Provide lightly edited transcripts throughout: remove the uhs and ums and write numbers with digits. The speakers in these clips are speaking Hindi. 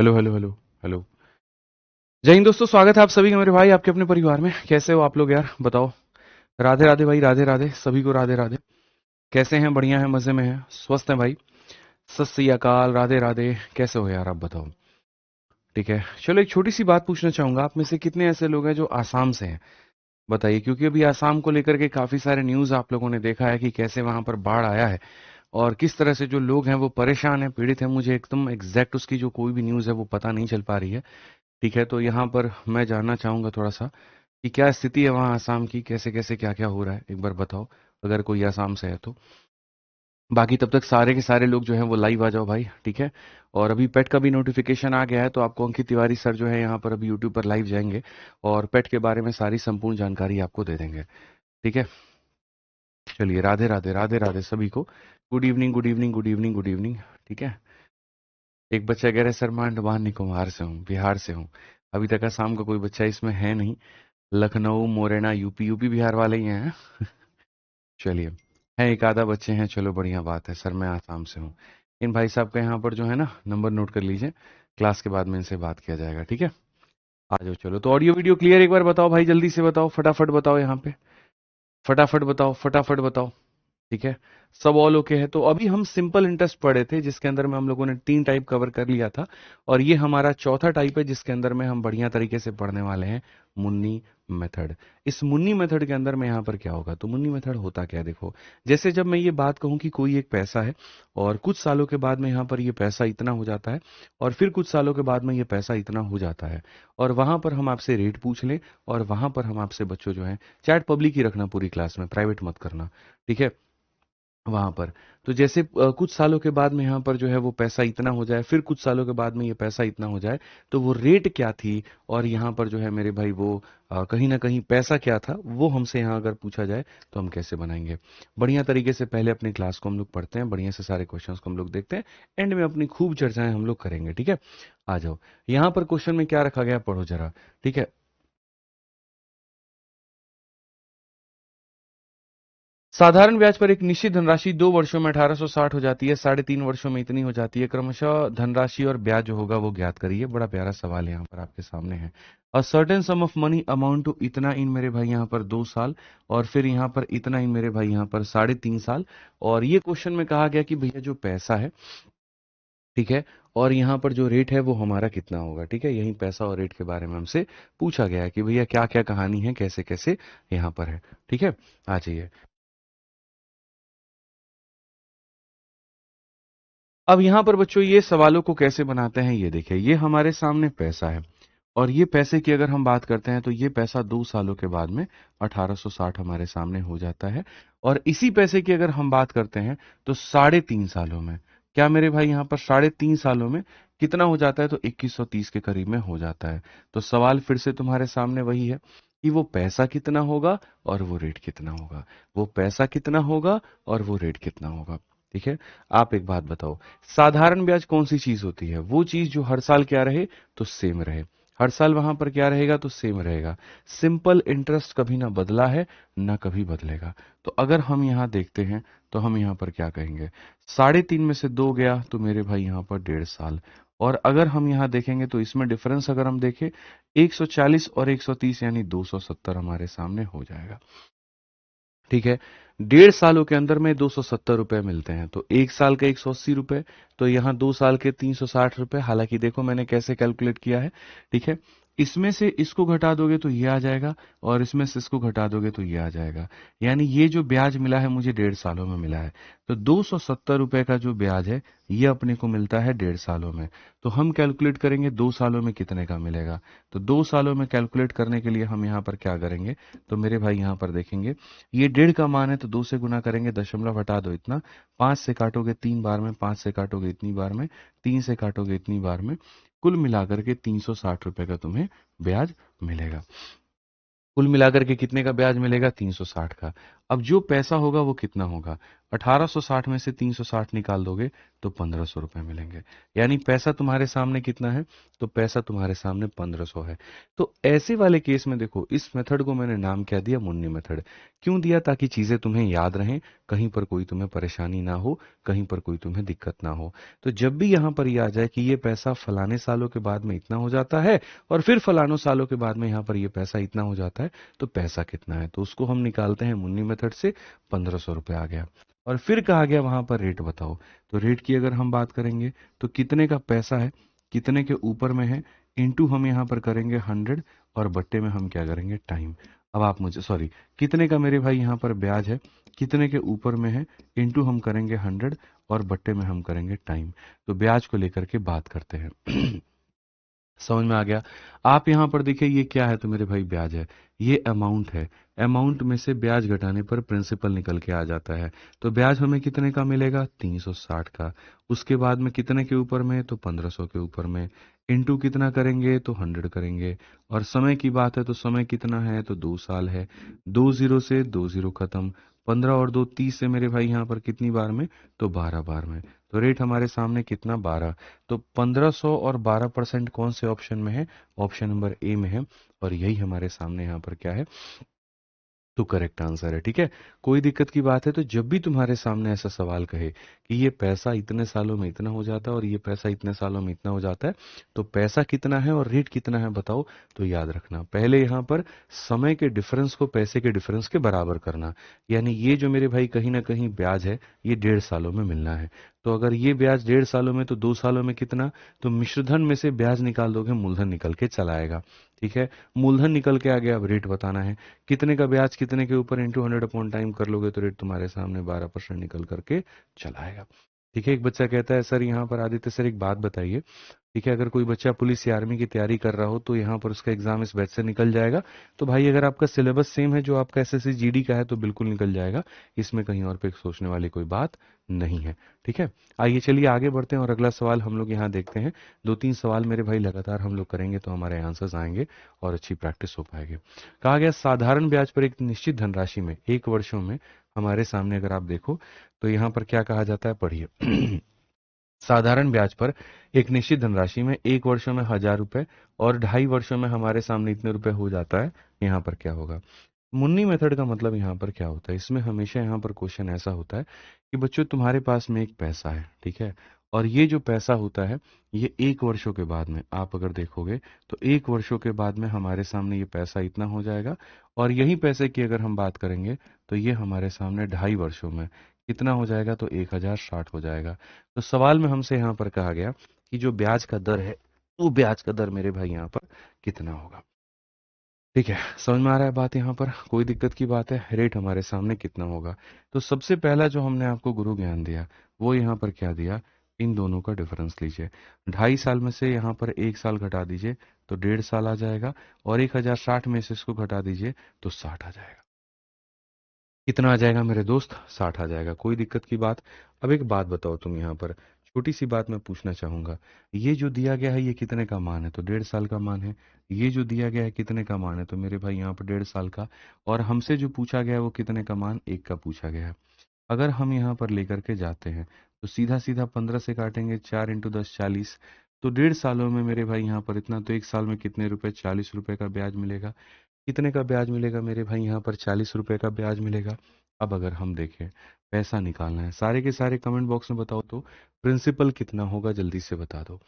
Hello hello hello hello. जय हिंद दोस्तों, स्वागत है आप सभी का मेरे भाई आपके अपने परिवार में। कैसे हो आप लोग यार, बताओ। राधे राधे भाई, राधे राधे सभी को, राधे राधे। कैसे हैं? बढ़िया हैं, मजे में हैं, स्वस्थ हैं भाई। सत श्री अकाल, राधे राधे। कैसे हो यार आप बताओ। ठीक है, चलो एक छोटी सी बात पूछना चाहूंगा, आप में से कितने ऐसे लोग हैं जो आसाम से हैं? बताइए, क्योंकि अभी आसाम को लेकर के काफी सारे न्यूज आप लोगों ने देखा है कि कैसे वहां पर बाढ़ आया है और किस तरह से जो लोग हैं वो परेशान हैं, पीड़ित हैं। मुझे एकदम एग्जैक्ट उसकी जो कोई भी न्यूज है वो पता नहीं चल पा रही है। ठीक है, तो यहाँ पर मैं जानना चाहूंगा थोड़ा सा कि क्या स्थिति है वहाँ आसाम की, कैसे कैसे क्या क्या हो रहा है, एक बार बताओ अगर कोई आसाम से है तो। बाकी तब तक सारे के सारे लोग जो हैं वो लाइव आ जाओ भाई, ठीक है। और अभी पेट का भी नोटिफिकेशन आ गया है, तो आपको अंकित तिवारी सर जो है यहाँ पर अभी यूट्यूब पर लाइव जाएंगे और पेट के बारे में सारी संपूर्ण जानकारी आपको दे देंगे। ठीक है, चलिए राधे राधे, राधे राधे सभी को। Good evening, good evening, good evening, good evening. ठीक है। एक बच्चा कह रहे सर मैं अंडमान निकोबार से हूँ, बिहार से हूँ। अभी तक आसाम का कोई बच्चा इसमें है नहीं। लखनऊ, मोरेना, यूपी, यूपी बिहार वाले ही हैं। चलिए, है एक आधा बच्चे हैं, चलो बढ़िया बात है। सर मैं आसाम से हूँ। इन भाई साहब का यहाँ पर जो है ना नंबर नोट कर लीजिए, क्लास के बाद में इनसे बात किया जाएगा, ठीक है। आ जाओ, चलो तो ऑडियो वीडियो क्लियर एक बार बताओ भाई, जल्दी से बताओ, फटाफट बताओ यहाँ पे। फटाफट बताओ, फटाफट बताओ। ठीक है, सब ऑल ओके है। तो अभी हम सिंपल इंटरेस्ट पढ़े थे जिसके अंदर में हम लोगों ने 3 टाइप कवर कर लिया था, और ये हमारा चौथा टाइप है जिसके अंदर में हम बढ़िया तरीके से पढ़ने वाले हैं, मुन्नी मेथड। इस मुन्नी मेथड के अंदर में यहाँ पर क्या होगा, तो मुन्नी मेथड होता क्या है, देखो। जैसे जब मैं ये बात कहूँ कि कोई एक पैसा है और कुछ सालों के बाद में यहाँ पर ये पैसा इतना हो जाता है, और फिर कुछ सालों के बाद में ये पैसा इतना हो जाता है, और वहां पर हम आपसे रेट पूछ लें, और वहां पर हम आपसे बच्चों जो है, चैट पब्लिक ही रखना पूरी क्लास में, प्राइवेट मत करना, ठीक है। वहां पर तो जैसे कुछ सालों के बाद में यहाँ पर जो है वो पैसा इतना हो जाए, फिर कुछ सालों के बाद में ये पैसा इतना हो जाए, तो वो रेट क्या थी, और यहाँ पर जो है मेरे भाई वो कहीं ना कहीं पैसा क्या था, वो हमसे यहाँ अगर पूछा जाए तो हम कैसे बनाएंगे। बढ़िया तरीके से पहले अपनी क्लास को हम लोग पढ़ते हैं, बढ़िया से सारे क्वेश्चंस को हम लोग देखते हैं, एंड में अपनी खूब चर्चाएं हम लोग करेंगे, ठीक है। आ जाओ, यहाँ पर क्वेश्चन में क्या रखा गया पढ़ो जरा, ठीक है। साधारण ब्याज पर एक निश्चित धनराशि 2 वर्षों में 1860 हो जाती है, 3.5 वर्षों में इतनी हो जाती है, क्रमशः धनराशि और ब्याज जो होगा वो ज्ञात करिए। बड़ा प्यारा सवाल यहाँ पर आपके सामने है। A certain sum of money amount to इतना इन मेरे भाई यहाँ पर 2 साल, और फिर यहाँ पर इतना इन मेरे भाई यहाँ पर 3.5 साल। और ये क्वेश्चन में कहा गया कि भैया जो पैसा है, ठीक है, और यहाँ पर जो रेट है वो हमारा कितना होगा, ठीक है। यही पैसा और रेट के बारे में हमसे पूछा गया है कि भैया क्या क्या कहानी है, कैसे कैसे यहाँ पर है, ठीक है। आ जाइए। अब यहाँ पर बच्चों ये सवालों को कैसे बनाते हैं, ये देखिए, ये हमारे सामने पैसा है, और ये पैसे की अगर हम बात करते हैं तो ये पैसा 2 सालों के बाद में 1860 हमारे सामने हो जाता है। और इसी पैसे की अगर हम बात करते हैं तो 3.5 सालों में, क्या मेरे भाई यहाँ पर 3.5 सालों में कितना हो जाता है, तो 2130 के करीब में हो जाता है। तो सवाल फिर से तुम्हारे सामने वही है कि वो पैसा कितना होगा और वो रेट कितना होगा, वो पैसा कितना होगा और वो रेट कितना होगा, ठीक है। आप एक बात बताओ, साधारण ब्याज कौन सी चीज होती है, वो चीज जो हर साल क्या रहे, तो सेम रहे। हर साल वहां पर क्या रहेगा, तो सेम रहेगा। सिंपल इंटरेस्ट कभी ना बदला है, ना कभी बदलेगा। तो अगर हम यहाँ देखते हैं तो हम यहाँ पर क्या कहेंगे, 3.5 में से 2 गया तो मेरे भाई यहाँ पर 1.5 साल। और अगर हम यहाँ देखेंगे तो इसमें डिफरेंस अगर हम देखें, 140 और 130 यानी 270 हमारे सामने हो जाएगा, ठीक है। 1.5 सालों के अंदर में 270 रुपए मिलते हैं, तो 1 साल के 180 रुपए, तो यहाँ 2 साल के 360 रुपए। हालांकि देखो मैंने कैसे कैलकुलेट किया है, ठीक है। इसमें से इसको घटा दोगे तो ये आ जाएगा, और इसमें से इसको घटा दोगे तो ये आ जाएगा। यानी ये जो ब्याज मिला है मुझे 1.5 सालों में मिला है, तो 270 रुपए का जो ब्याज है ये अपने को मिलता है 1.5 सालों में। तो हम कैलकुलेट करेंगे 2 सालों में कितने का मिलेगा। तो 2 सालों में कैलकुलेट करने के लिए हम यहाँ पर क्या करेंगे, तो मेरे भाई यहाँ पर देखेंगे, ये 1.5 का मान है तो 2 से गुना करेंगे, दशमलव हटा दो इतना, 5 से काटोगे 3 बार में, 5 से काटोगे इतनी बार में, 3 से काटोगे इतनी बार में, कुल मिलाकर के 360 रुपए का तुम्हें ब्याज मिलेगा। कुल मिलाकर के कितने का ब्याज मिलेगा, 360 का। अब जो पैसा होगा वो कितना होगा, 1860 में से 360 निकाल दोगे तो 1500 रुपए मिलेंगे। यानी पैसा तुम्हारे सामने कितना है, तो पैसा तुम्हारे सामने 1500 है। तो ऐसे वाले केस में देखो, इस मेथड को मैंने नाम क्या दिया, मुन्नी मेथड। क्यों दिया, ताकि चीजें तुम्हें याद रहें, कहीं पर कोई तुम्हें परेशानी ना हो, कहीं पर कोई तुम्हें दिक्कत ना हो। तो जब भी यहां पर ये आ जाए कि ये पैसा फलाने सालों के बाद में इतना हो जाता है और फिर फलानों सालों के बाद में यहां पर ये पैसा इतना हो जाता है, तो पैसा कितना है, तो उसको हम निकालते हैं मुन्नी मेथड से। 1500 रुपये आ गया। और फिर कहा गया वहां पर रेट बताओ। तो रेट की अगर हम बात करेंगे तो कितने का पैसा है, कितने के ऊपर में है, इनटू हम यहां पर करेंगे 100 और बट्टे में हम क्या करेंगे, टाइम। अब आप मुझे सॉरी, कितने का मेरे भाई यहां पर ब्याज है, कितने के ऊपर में है, इनटू हम करेंगे 100 और बट्टे में हम करेंगे टाइम। तो ब्याज को लेकर के बात करते हैं। समझ में आ गया। आप यहां पर देखिए ये क्या है, तो मेरे भाई ब्याज है, ये अमाउंट है। अमाउंट में से ब्याज घटाने पर प्रिंसिपल निकल के आ जाता है। तो ब्याज हमें कितने का मिलेगा, 360 का। उसके बाद में कितने के ऊपर में, तो 1500 के ऊपर में। इनटू कितना करेंगे, तो 100 करेंगे। और समय की बात है तो समय कितना है, तो 2 साल है। 20 से 20 खत्म। 15 और 2 30 से मेरे भाई यहाँ पर कितनी बार में, तो 12 बार में। तो रेट हमारे सामने कितना, 12। तो 1500 और 12% कौन से ऑप्शन में है, ऑप्शन नंबर ए में है। और यही हमारे सामने यहाँ पर क्या है, तो करेक्ट आंसर है। ठीक है, कोई दिक्कत की बात है तो जब भी तुम्हारे सामने ऐसा सवाल कहे कि ये पैसा इतने सालों में इतना हो जाता है और ये पैसा इतने सालों में इतना हो जाता है, तो पैसा कितना है और रेट कितना है बताओ, तो याद रखना पहले यहाँ पर समय के डिफरेंस को पैसे के डिफरेंस के बराबर करना। यानी ये जो मेरे भाई कहीं ना कहीं ब्याज है, ये 1.5 सालों में मिलना है। तो अगर ये ब्याज 1.5 सालों में, तो 2 सालों में कितना, तो मिश्रधन में से ब्याज निकाल दोगे, मूलधन निकल के चला आएगा। ठीक है, मूलधन निकल के आ गया, अब रेट बताना है। कितने का ब्याज कितने के ऊपर, इंटू 100 अपॉन टाइम कर लोगे तो रेट तुम्हारे सामने 12% निकल करके चला आएगा। ठीक है, एक बच्चा कहता है सर यहाँ पर आदित्य सर एक बात बताइए, ठीक है, अगर कोई बच्चा पुलिस या आर्मी की तैयारी कर रहा हो तो यहाँ पर उसका एग्जाम इस बैच से निकल जाएगा। तो भाई अगर आपका सिलेबस सेम है जो आपका एसएससी जीडी का है तो बिल्कुल निकल जाएगा, इसमें कहीं और पे सोचने वाली कोई बात नहीं है। ठीक है, आइए चलिए आगे बढ़ते हैं और अगला सवाल हम लोग यहाँ देखते हैं। 2-3 सवाल मेरे भाई लगातार हम लोग करेंगे तो हमारे आंसर्स आएंगे और अच्छी प्रैक्टिस हो पाएगी। कहा गया साधारण ब्याज पर एक निश्चित धनराशि में 1 वर्षों में, हमारे सामने अगर आप देखो तो यहाँ पर क्या कहा जाता है, पढ़िए। साधारण ब्याज पर एक निश्चित धनराशि में 1 वर्षों में 1000 रुपए और 2.5 वर्षों में हमारे सामने इतने रुपए हो जाता है, यहाँ पर क्या होगा। मुन्नी मेथड का मतलब यहाँ पर क्या होता है, इसमें हमेशा यहाँ पर क्वेश्चन ऐसा होता है कि बच्चों तुम्हारे पास में एक पैसा है, ठीक है, और ये जो पैसा होता है ये 1 वर्षों के बाद में आप अगर देखोगे तो 1 वर्षों के बाद में हमारे सामने ये पैसा इतना हो जाएगा। और यही पैसे की अगर हम बात करेंगे तो ये हमारे सामने 2.5 वर्षों में कितना हो जाएगा, तो 1060 हो जाएगा। तो सवाल में हमसे यहाँ पर कहा गया कि जो ब्याज का दर है वो ब्याज का दर मेरे भाई यहाँ पर कितना होगा। ठीक है, समझ में आ रहा है बात, यहाँ पर कोई दिक्कत की बात है, रेट हमारे सामने कितना होगा। तो सबसे पहला जो हमने आपको गुरु ज्ञान दिया वो यहाँ पर क्या दिया, इन दोनों का डिफरेंस लीजिए। 2.5 साल में से यहाँ पर 1 साल घटा दीजिए तो 1.5 साल आ जाएगा, और 1060 में से इसको घटा दीजिए तो 60 आ जाएगा। कितना आ जाएगा मेरे दोस्त, 60 आ जाएगा, कोई दिक्कत की बात। अब एक बात बताओ तुम, यहाँ पर छोटी सी बात मैं पूछना चाहूंगा, ये जो दिया गया है ये कितने का मान है, तो 1.5 साल का मान है। ये जो दिया गया है कितने का मान है, तो मेरे भाई यहाँ पर 1.5 साल का। और हमसे जो पूछा गया है वो कितने का मान, 1 का पूछा गया है। अगर हम यहाँ पर लेकर के जाते हैं तो सीधा सीधा 15 से काटेंगे, 4 × 10 40। तो 1.5 सालों में मेरे भाई यहाँ पर इतना, तो 1 साल में कितने रुपए, 40 रुपए का ब्याज मिलेगा। कितने का ब्याज मिलेगा मेरे भाई, यहाँ पर 40 रुपए का ब्याज मिलेगा। अब अगर हम देखें पैसा निकालना है, सारे के सारे कमेंट बॉक्स में बताओ तो प्रिंसिपल कितना होगा, जल्दी से बता दो।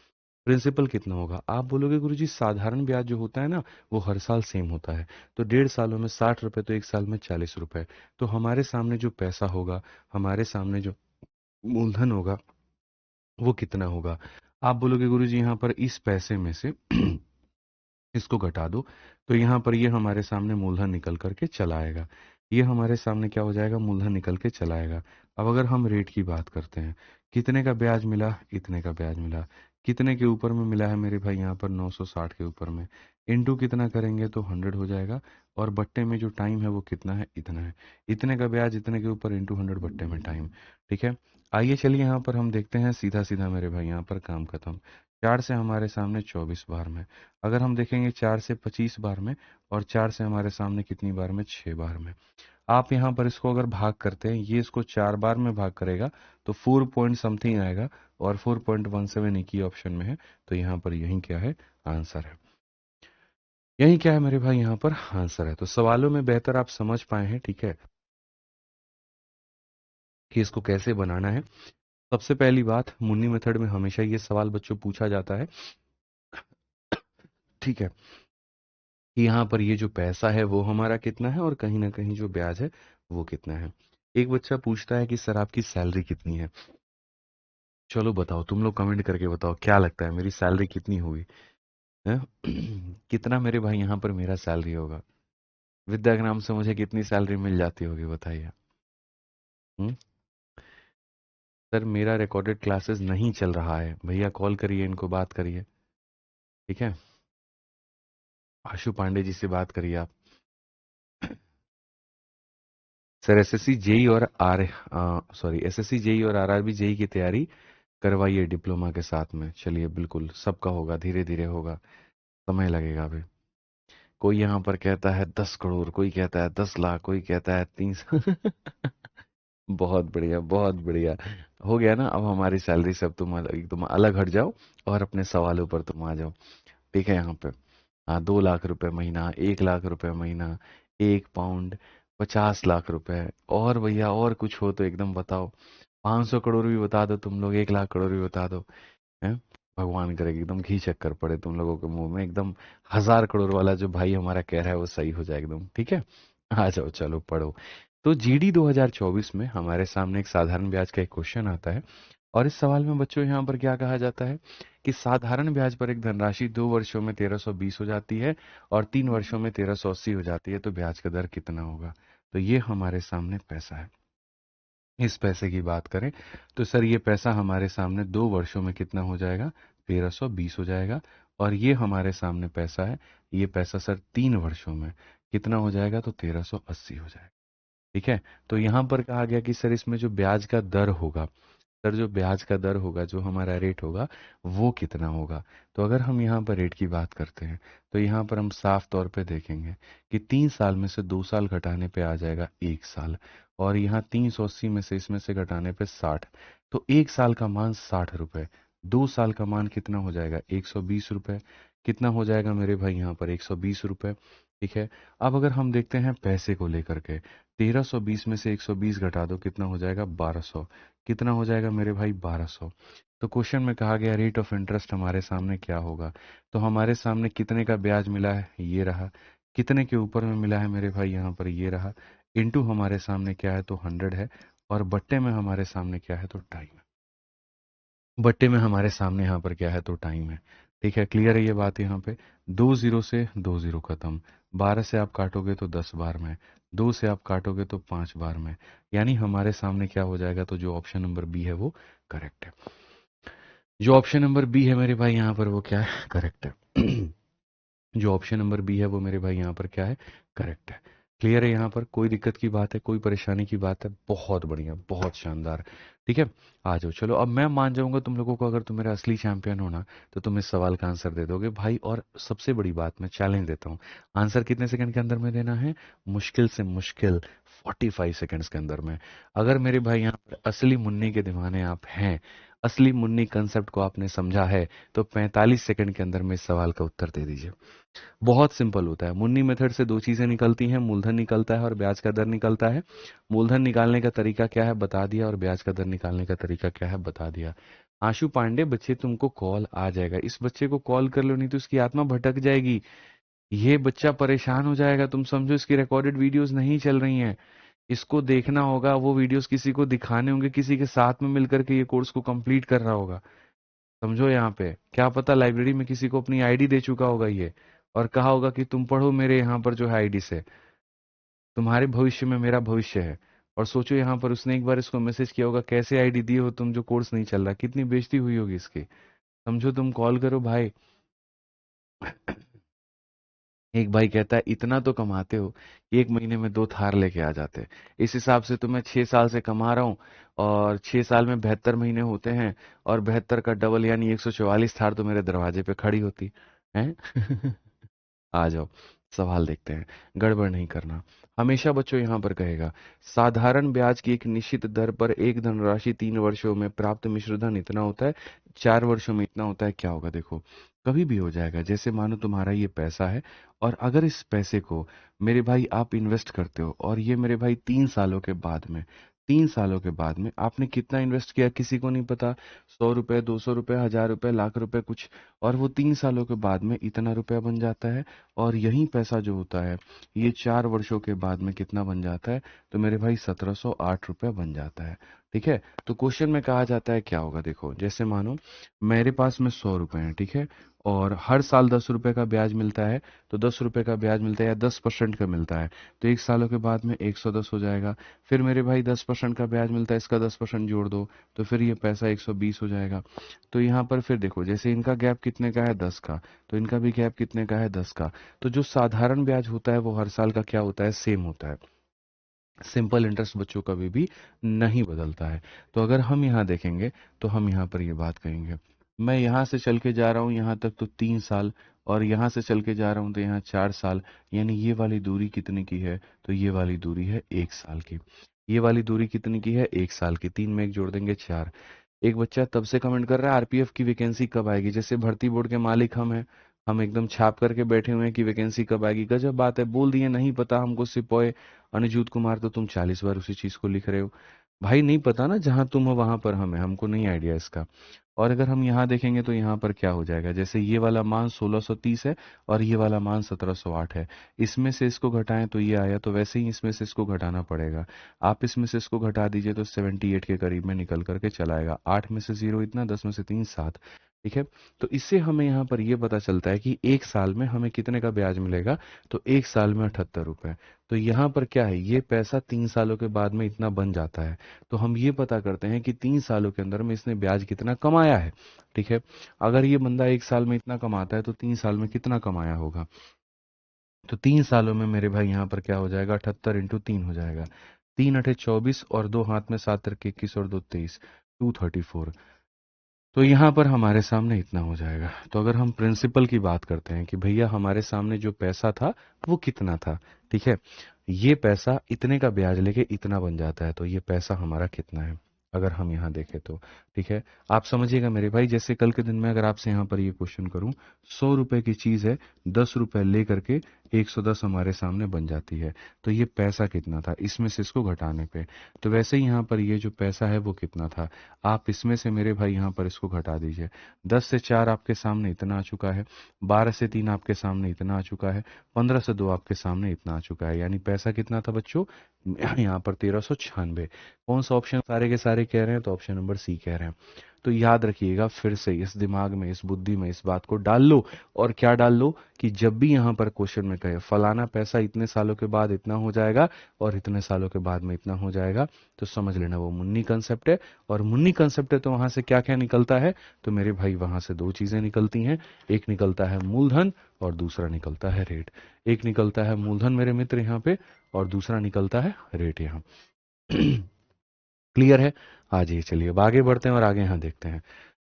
प्रिंसिपल कितना होगा, आप बोलोगे गुरुजी साधारण ब्याज जो होता है ना वो हर साल सेम होता है, तो 1.5 सालों में 60 रुपए, तो 1 साल में 40 रुपए। तो हमारे सामने जो पैसा होगा, हमारे सामने जो मूलधन होगा वो कितना होगा। आप बोलोगे गुरुजी यहाँ पर इस पैसे में से इसको घटा दो, तो यहाँ पर ये हमारे सामने मूलधन निकल करके चला आएगा। ये हमारे सामने क्या हो जाएगा, मूलधन निकल के चला आएगा। अब अगर हम रेट की बात करते हैं, कितने का ब्याज मिला, इतने का ब्याज मिला। कितने के ऊपर में मिला है मेरे भाई, यहाँ पर 960 के ऊपर में। इनटू कितना करेंगे तो 100 हो जाएगा। और बट्टे में जो टाइम है वो कितना है, इतना है। इतने का ब्याज इतने के ऊपर इंटू 100 बट्टे में टाइम। ठीक है, आइए चलिए यहाँ पर हम देखते हैं, सीधा सीधा मेरे भाई यहाँ पर काम खत्म। 4 से हमारे सामने 24 बार में, अगर हम देखेंगे 4 से 25 बार में, और 4 से हमारे सामने कितनी बार में, 6 बार में। आप यहाँ पर इसको अगर भाग करते हैं, ये इसको 4 बार में भाग करेगा तो 4 पॉइंट समथिंग आएगा, और 4.17 एक ही ऑप्शन में है, तो यहाँ पर यही क्या है, आंसर है। यही क्या है मेरे भाई, यहाँ पर आंसर है। तो सवालों में बेहतर आप समझ पाए हैं, ठीक है, कि इसको कैसे बनाना है। सबसे पहली बात, मुन्नी मेथड में हमेशा ये सवाल बच्चों पूछा जाता है, ठीक है, कि यहाँ पर ये जो पैसा है वो हमारा कितना है, और कहीं ना कहीं जो ब्याज है वो कितना है। एक बच्चा पूछता है कि सर आपकी सैलरी कितनी है। चलो बताओ, तुम लोग कमेंट करके बताओ क्या लगता है मेरी सैलरी कितनी होगी, है? कितना मेरे भाई यहाँ पर मेरा सैलरी होगा। विद्याग्राम से मुझे कितनी सैलरी मिल जाती होगी बताइए। हम्म? सर मेरा रिकॉर्डेड क्लासेस नहीं चल रहा है, भैया कॉल करिए, इनको बात करिए, ठीक है, आशु पांडे जी से बात करिए आप। सर एसएससी जेई और आर सॉरी एसएससी जेई और आरआरबी जेई की तैयारी करवाइए डिप्लोमा के साथ में। चलिए बिल्कुल, सबका होगा, धीरे धीरे होगा, समय लगेगा अभी। कोई यहाँ पर कहता है 10 करोड़, कोई कहता है 10 लाख, कोई कहता है 300। बहुत बढ़िया, बहुत बढ़िया। हो गया ना, अब हमारी सैलरी से अब तुम अलग हट जाओ और अपने सवालों पर तुम आ जाओ, ठीक है। यहाँ पे हाँ, 2 लाख रुपए महीना, 1 लाख रुपए महीना, 1 पाउंड, 50 लाख रुपए, और भैया और कुछ हो तो एकदम बताओ। 500 करोड़ भी बता दो तुम लोग, 1 लाख करोड़ भी बता दो, है। भगवान करे कि एकदम घी चक्कर पड़े तुम लोगों के मुंह में, एकदम 1000 करोड़ वाला जो भाई हमारा कह रहा है वो सही हो जाए एकदम, ठीक है। आ जाओ, चलो पढ़ो। तो जीडी 2024 में हमारे सामने एक साधारण ब्याज का एक क्वेश्चन आता है, और इस सवाल में बच्चों यहाँ पर क्या कहा जाता है कि साधारण ब्याज पर एक धनराशि 2 वर्षों में 1320 हो जाती है और 3 वर्षों में 1380 हो जाती है, तो ब्याज का दर कितना होगा। तो ये हमारे सामने पैसा है। इस पैसे की बात करें तो सर ये पैसा हमारे सामने 2 वर्षों में कितना हो जाएगा, 1320 हो जाएगा। और ये हमारे सामने पैसा है, ये पैसा सर 3 वर्षों में कितना हो जाएगा, तो 1380 हो जाएगा, ठीक है। तो यहाँ पर कहा गया कि सर इसमें जो ब्याज का दर होगा, सर जो ब्याज का दर होगा, जो हमारा रेट होगा, वो कितना होगा। तो अगर हम यहाँ पर रेट की बात करते हैं तो यहाँ पर हम साफ तौर पे देखेंगे कि 3 साल में से 2 साल घटाने पे आ जाएगा 1 साल, और यहाँ 380 में से इसमें से घटाने पे 60, तो 1 साल का मान 60 रुपए, 2 साल का मान कितना हो जाएगा, 120 रुपए। कितना हो जाएगा मेरे भाई यहाँ पर, 120 रुपए, ठीक है। अब अगर हम देखते हैं पैसे को लेकर के, 1320 में से 120 घटा दो, कितना हो जाएगा, 1200। कितना हो जाएगा मेरे भाई, 1200। तो क्वेश्चन में कहा गया रेट ऑफ इंटरेस्ट हमारे सामने क्या होगा, तो हमारे सामने कितने का ब्याज मिला है, ये रहा, कितने के ऊपर में मिला है मेरे भाई, यहाँ पर ये रहा, इनटू हमारे सामने क्या है, तो 100 है, और बट्टे में हमारे सामने क्या है, तो टाइम है। बट्टे में हमारे सामने यहाँ पर क्या है, तो टाइम है, ठीक है। क्लियर है ये बात यहाँ पे। 2 जीरो से 2 जीरो खत्म, 12 से आप काटोगे तो 10 बार में, 2 से आप काटोगे तो 5 बार में, यानी हमारे सामने क्या हो जाएगा, तो जो ऑप्शन नंबर बी है वो करेक्ट है। जो ऑप्शन नंबर बी है मेरे भाई यहाँ पर वो क्या है, करेक्ट है। जो ऑप्शन नंबर बी है वो मेरे भाई यहाँ पर क्या है, करेक्ट है। क्लियर है, यहाँ पर कोई दिक्कत की बात है, कोई परेशानी की बात है, बहुत बढ़िया, बहुत शानदार, ठीक है। आ जाओ, चलो अब मैं मान जाऊंगा तुम लोगों को, अगर तुम मेरा असली चैंपियन हो ना तो तुम इस सवाल का आंसर दे दोगे भाई। और सबसे बड़ी बात, मैं चैलेंज देता हूँ, आंसर कितने सेकंड के अंदर में देना है, मुश्किल से मुश्किल 45 सेकंड्स के अंदर में। अगर मेरे भाई यहाँ पर असली मुन्नी के दीवाने आप हैं, असली मुन्नी कंसेप्ट को आपने समझा है, तो 45 सेकंड के अंदर में इस सवाल का उत्तर दे दीजिए। बहुत सिंपल होता है, मुन्नी मेथड से दो चीजें निकलती हैं, मूलधन निकलता है और ब्याज का दर निकलता है। मूलधन निकालने का तरीका क्या है बता दिया, और ब्याज का दर निकालने का तरीका क्या है बता दिया। आशु पांडे बच्चे, तुमको कॉल आ जाएगा, इस बच्चे को कॉल कर लो, नहीं तो इसकी आत्मा भटक जाएगी, ये बच्चा परेशान हो जाएगा। तुम समझो इसकी रिकॉर्डेड वीडियोस नहीं चल रही हैं, इसको देखना होगा, वो वीडियोस किसी को दिखाने होंगे, किसी के साथ में मिलकर के ये कोर्स को कंप्लीट कर रहा होगा। समझो, यहाँ पे क्या पता लाइब्रेरी में किसी को अपनी आईडी दे चुका होगा ये, और कहा होगा कि तुम पढ़ो मेरे यहाँ पर जो है आईडी से, तुम्हारे भविष्य में मेरा भविष्य है। और सोचो यहाँ पर उसने एक बार इसको मैसेज किया होगा, कैसे आईडी दिए हो तुम जो कोर्स नहीं चल रहा, कितनी बेइज्जती हुई होगी इसकी। समझो, तुम कॉल करो भाई। एक भाई कहता है इतना तो कमाते हो, 1 महीने में 2 थार लेके आ जाते। इस हिसाब से तो मैं 6 साल से कमा रहा हूँ, और 6 साल में 72 महीने होते हैं, और 72 का डबल यानी 144 थार तो मेरे दरवाजे पे खड़ी होती है। आ जाओ, सवाल देखते हैं, गड़बड़ नहीं करना। हमेशा बच्चों यहाँ पर कहेगा साधारण ब्याज की एक निश्चित दर पर एक धनराशि 3 वर्षों में प्राप्त मिश्रधन इतना होता है, 4 वर्षों में इतना होता है। क्या होगा देखो, कभी भी हो जाएगा। जैसे मानो तुम्हारा ये पैसा है और अगर इस पैसे को मेरे भाई आप इन्वेस्ट करते हो और ये मेरे भाई 3 सालों के बाद में, 3 सालों के बाद में आपने कितना इन्वेस्ट किया किसी को नहीं पता, 100 रुपए, 200 रुपए, 1000 रुपए, लाख रुपए कुछ, और वो 3 सालों के बाद में इतना रुपया बन जाता है। और यही पैसा जो होता है ये 4 वर्षों के बाद में कितना बन जाता है, तो मेरे भाई 1708 रुपया बन जाता है। ठीक है, तो क्वेश्चन में कहा जाता है क्या होगा देखो, जैसे मानो मेरे पास में 100 रुपए हैं, ठीक है, और हर साल 10 रुपए का ब्याज मिलता है, तो 10 रुपए का ब्याज मिलता है या 10% का मिलता है, तो 1 सालों के बाद में 110 हो जाएगा। फिर मेरे भाई 10% का ब्याज मिलता है, इसका 10% जोड़ दो, तो फिर ये पैसा 120 हो जाएगा। तो यहाँ पर फिर देखो, जैसे इनका गैप कितने का है, 10 का, तो इनका भी गैप कितने का है, 10 का। तो जो साधारण ब्याज होता है वो हर साल का क्या होता है, सेम होता है। सिंपल इंटरेस्ट बच्चों कभी भी नहीं बदलता है। तो अगर हम यहाँ देखेंगे तो हम यहाँ पर ये बात कहेंगे, मैं यहाँ से चल के जा रहा हूँ यहाँ तक तो 3 साल, और यहाँ से चल के जा रहा हूँ तो यहाँ 4 साल, यानी ये वाली दूरी कितने की है, तो ये वाली दूरी है 1 साल की। ये वाली दूरी कितनी की है, 1 साल की। 3 में 1 जोड़ देंगे 4। एक बच्चा तब से कमेंट कर रहा है आरपीएफ की वैकेंसी कब आएगी, जैसे भर्ती बोर्ड के मालिक हम हैं, हम एकदम छाप करके बैठे हुए हैं कि वैकेंसी कब आएगी। गजब बात है, बोल दिए नहीं पता हमको सिपोए अनुजूत कुमार, तो तुम 40 बार उसी चीज को लिख रहे हो। भाई नहीं पता ना, जहां तुम हो वहां पर हम है, हमको नहीं आइडिया इसका। और अगर हम यहाँ देखेंगे तो यहाँ पर क्या हो जाएगा, जैसे ये वाला मान 1630 है और ये वाला मान 1708 है, इसमें से इसको घटाएं तो ये आया, तो वैसे ही इसमें से इसको घटाना पड़ेगा। आप इसमें से इसको घटा दीजिए तो 78 के करीब में निकल करके चला आएगा। 8 में से 0 इतना, 10 में से 3 7। ठीक है, तो इससे हमें यहाँ पर ये पता चलता है कि 1 साल में हमें कितने का ब्याज मिलेगा, तो 1 साल में 78 रुपए। तो यहाँ पर क्या है, ये पैसा 3 सालों के बाद में इतना बन जाता है। तो हम ये पता करते हैं कि 3 सालों के अंदर में इसने ब्याज कितना कमाया है। ठीक है, अगर ये बंदा 1 साल में इतना कमाता है तो 3 साल में कितना कमाया होगा, तो 3 सालों में मेरे भाई यहाँ पर क्या हो जाएगा, 78 × 3 हो जाएगा। 3 × 8 = 24 और 2 हाथ में 7 × 21 और 2 23, 234। तो यहाँ पर हमारे सामने इतना हो जाएगा। तो अगर हम प्रिंसिपल की बात करते हैं कि भैया हमारे सामने जो पैसा था वो कितना था, ठीक है, ये पैसा इतने का ब्याज लेके इतना बन जाता है, तो ये पैसा हमारा कितना है अगर हम यहाँ देखें तो। ठीक है, आप समझिएगा मेरे भाई, जैसे कल के दिन में अगर आपसे यहाँ पर ये क्वेश्चन करूं, 100 रुपए की चीज है, 10 रुपए ले करके 110 हमारे सामने बन जाती है, तो ये पैसा कितना था इसमें से इसको घटाने पे। तो वैसे ही यहाँ पर ये जो पैसा है वो कितना था, आप इसमें से मेरे भाई यहाँ पर इसको घटा दीजिए। 10 से 4 आपके सामने इतना आ चुका है, 12 से 3 आपके सामने इतना आ चुका है, 15 से 2 आपके सामने इतना आ चुका है, यानी पैसा कितना था बच्चों, यहाँ पर 1396। कौन सा ऑप्शन सारे के सारे कह रहे हैं, तो ऑप्शन नंबर सी कह रहे हैं। तो याद रखिएगा, फिर से इस दिमाग में, इस बुद्धि में इस बात को डाल लो, और क्या डाल लो कि जब भी यहाँ पर क्वेश्चन में कहे फलाना पैसा इतने सालों के बाद इतना हो जाएगा और इतने सालों के बाद में इतना हो जाएगा, तो समझ लेना वो मुन्नी कंसेप्ट है। और मुन्नी कंसेप्ट है तो वहां से क्या क्या निकलता है, तो मेरे भाई वहां से दो चीजें निकलती हैं, एक निकलता है मूलधन और दूसरा निकलता है रेट। एक निकलता है मूलधन मेरे मित्र यहाँ पे, और दूसरा निकलता है रेट यहाँ। क्लियर है? आ जाइए, चलिए अब आगे बढ़ते हैं और आगे यहाँ देखते हैं।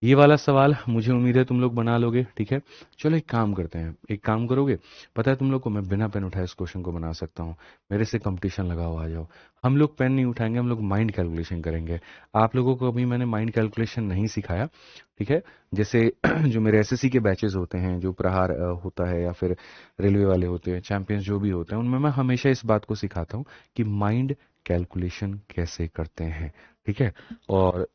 ये वाला सवाल मुझे उम्मीद है तुम लोग बना लोगे, ठीक है। चलो एक काम करते हैं, एक काम करोगे, पता है तुम लोग को, मैं बिना पेन उठाए इस क्वेश्चन को बना सकता हूँ। मेरे से कंपटीशन लगाओ, आ जाओ। हम लोग पेन नहीं उठाएंगे, हम लोग माइंड कैलकुलेशन करेंगे। आप लोगों को अभी मैंने माइंड कैलकुलेशन नहीं सिखाया, ठीक है। जैसे जो मेरे एसएससी के बैचेस होते हैं, जो प्रहार होता है या फिर रेलवे वाले होते हैं, चैंपियंस जो भी होते हैं, उनमें मैं हमेशा इस बात को सिखाता हूँ कि माइंड कैलकुलेशन कैसे करते हैं, ठीक है। और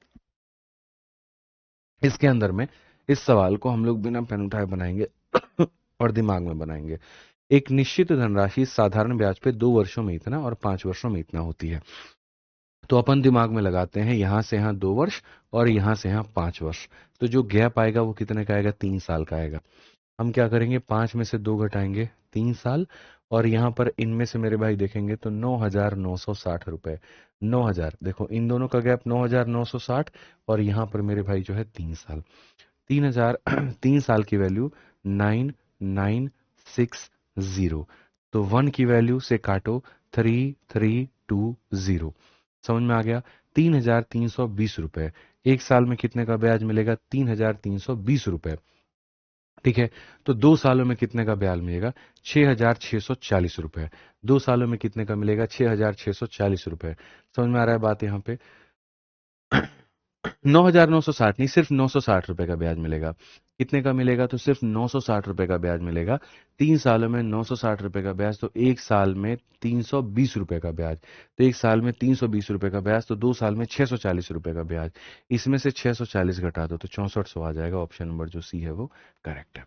इसके अंदर में इस सवाल को हम लोग बिना पेन उठाए बनाएंगे और दिमाग में बनाएंगे। एक निश्चित धनराशि साधारण ब्याज पे 2 वर्षों में इतना और 5 वर्षों में इतना होती है। तो अपन दिमाग में लगाते हैं, यहां से यहां 2 वर्ष और यहां से यहां 5 वर्ष, तो जो गैप आएगा वो कितने का आएगा, 3 साल का आएगा। हम क्या करेंगे, 5 में से 2 घटाएंगे, 3 साल, और यहाँ पर इनमें से मेरे भाई देखेंगे तो 9960 रुपए। 9000, देखो इन दोनों का गैप 9960, और यहाँ पर मेरे भाई जो है 3 साल। 3000, 3 साल की वैल्यू 9960। तो 1 की वैल्यू से काटो 3320। समझ में आ गया, 3320 रुपए। 1 साल में कितने का ब्याज मिलेगा, 3320 रुपए। ठीक है। तो 2 सालों में कितने का ब्याज मिलेगा? 6,640 रुपए। 2 सालों में कितने का मिलेगा? 6,640 रुपए। समझ में आ रहा है बात यहाँ पे? 9,960 नहीं, सिर्फ 960 रुपए का ब्याज मिलेगा। कितने का मिलेगा? तो सिर्फ 960 रुपए का ब्याज मिलेगा। 3 सालों में 960 रुपए का ब्याज, तो एक साल में 320 रुपए का ब्याज। तो एक साल में 320 रुपए का ब्याज, तो 2 साल में 640 रुपए का ब्याज। इसमें से 640 घटा दो तो 6400 आ जाएगा। ऑप्शन नंबर जो सी है वो करेक्ट है।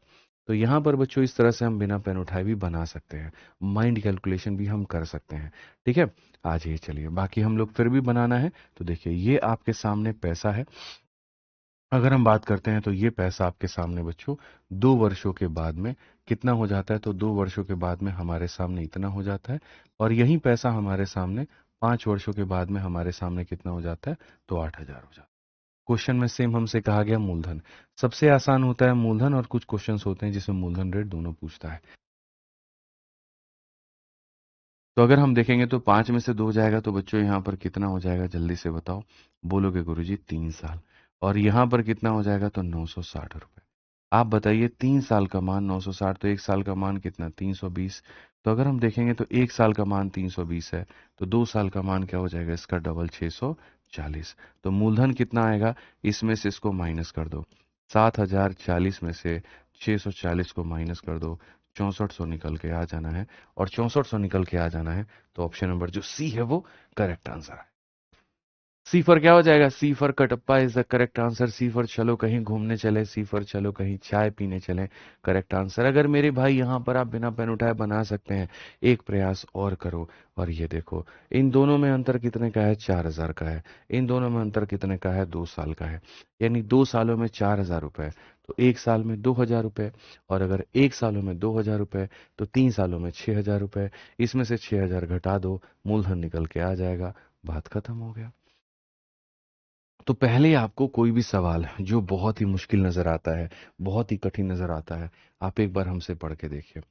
तो यहाँ पर बच्चों इस तरह से हम बिना पेन उठाए भी बना सकते हैं, माइंड कैलकुलेशन भी हम कर सकते हैं। ठीक है, आ जाइए, चलिए बाकी हम लोग फिर भी बनाना है। तो देखिए ये आपके सामने पैसा है। अगर हम बात करते हैं तो ये पैसा आपके सामने बच्चों 2 वर्षों के बाद में कितना हो जाता है? तो 2 वर्षों के बाद में हमारे सामने इतना हो जाता है। और यही पैसा हमारे सामने 5 वर्षों के बाद में हमारे सामने कितना हो जाता है? तो 8,000 हो जाता है। क्वेश्चन में सेम हमसे कहा गया मूलधन। सबसे आसान होता है मूलधन, और कुछ क्वेश्चंस होते हैं जिसमें मूलधन रेट दोनों पूछता है। तो अगर हम देखेंगे तो 5 में से 2 जाएगा तो बच्चों यहाँ पर कितना हो जाएगा? जल्दी से बताओ। बोलोगे गुरुजी 3 साल। और यहाँ पर कितना हो जाएगा? तो 960 रुपए। आप बताइए 3 साल का मान 960, तो एक साल का मान कितना? 320। तो अगर हम देखेंगे तो एक साल का मान 320 है, तो 2 साल का मान क्या हो जाएगा? इसका डबल 640। तो मूलधन कितना आएगा? इसमें से इसको माइनस कर दो। 7,040 में से 640 को माइनस कर दो, 6400 निकल के आ जाना है। और 6400 निकल के आ जाना है तो ऑप्शन नंबर जो सी है वो करेक्ट आंसर है। सी फॉर क्या हो जाएगा? C for Kattappa is the correct answer. C for चलो कहीं घूमने चले, सी फॉर चलो कहीं चाय पीने चले, करेक्ट आंसर। अगर मेरे भाई यहाँ पर आप बिना पेन उठाए बना सकते हैं, एक प्रयास और करो। और ये देखो, इन दोनों में अंतर कितने का है? 4,000 का है। इन दोनों में अंतर कितने का है? 2 साल का है। यानी 2 सालों में 4,000 रुपए, तो एक साल में 2,000 रुपए। और अगर एक सालों में 2,000 रुपए, तो 3 सालों में 6,000 रुपए। इसमें से 6,000 घटा दो, मूलधन निकल के आ जाएगा। बात खत्म हो गया। तो पहले आपको कोई भी सवाल जो बहुत ही मुश्किल नजर आता है, बहुत ही कठिन नजर आता है, आप एक बार हमसे पढ़ के देखिए।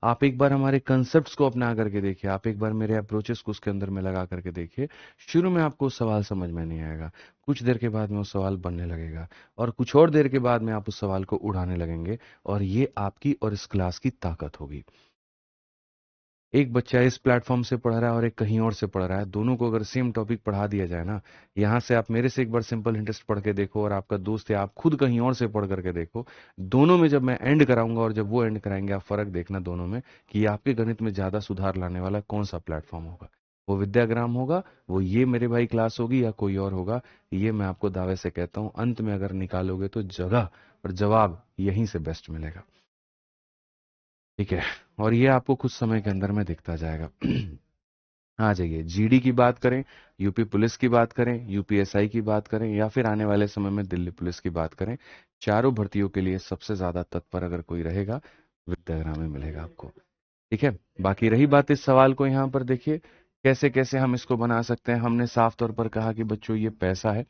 आप एक बार हमारे कंसेप्ट्स को अपना करके देखिए। आप एक बार मेरे अप्रोचेस को उसके अंदर में लगा करके देखिए। शुरू में आपको सवाल समझ में नहीं आएगा, कुछ देर के बाद में वो सवाल बनने लगेगा, और कुछ और देर के बाद में आप उस सवाल को उड़ाने लगेंगे। और ये आपकी और इस क्लास की ताकत होगी। एक बच्चा इस प्लेटफॉर्म से पढ़ रहा है और एक कहीं और से पढ़ रहा है, दोनों को अगर सेम टॉपिक पढ़ा दिया जाए ना, यहाँ से आप मेरे से एक बार सिंपल इंटरेस्ट पढ़ के देखो, और आपका दोस्त है आप खुद कहीं और से पढ़ करके देखो। दोनों में जब मैं एंड कराऊंगा और जब वो एंड कराएंगे, आप फर्क देखना दोनों में कि आपके गणित में ज्यादा सुधार लाने वाला कौन सा प्लेटफॉर्म होगा। वो विद्याग्राम होगा, वो ये मेरे भाई क्लास होगी, या कोई और होगा। ये मैं आपको दावे से कहता हूँ, अंत में अगर निकालोगे तो जगह और जवाब यहीं से बेस्ट मिलेगा। ठीक है, और ये आपको कुछ समय के अंदर में दिखता जाएगा। आ जाइए, जीडी की बात करें, यूपी पुलिस की बात करें, यूपीएसआई की बात करें, या फिर आने वाले समय में दिल्ली पुलिस की बात करें, चारों भर्तियों के लिए सबसे ज्यादा तत्पर अगर कोई रहेगा, विद्याग्राम में मिलेगा आपको। ठीक है, बाकी रही बात इस सवाल को यहाँ पर देखिए कैसे कैसे हम इसको बना सकते हैं। हमने साफ तौर पर कहा कि बच्चों ये पैसा है,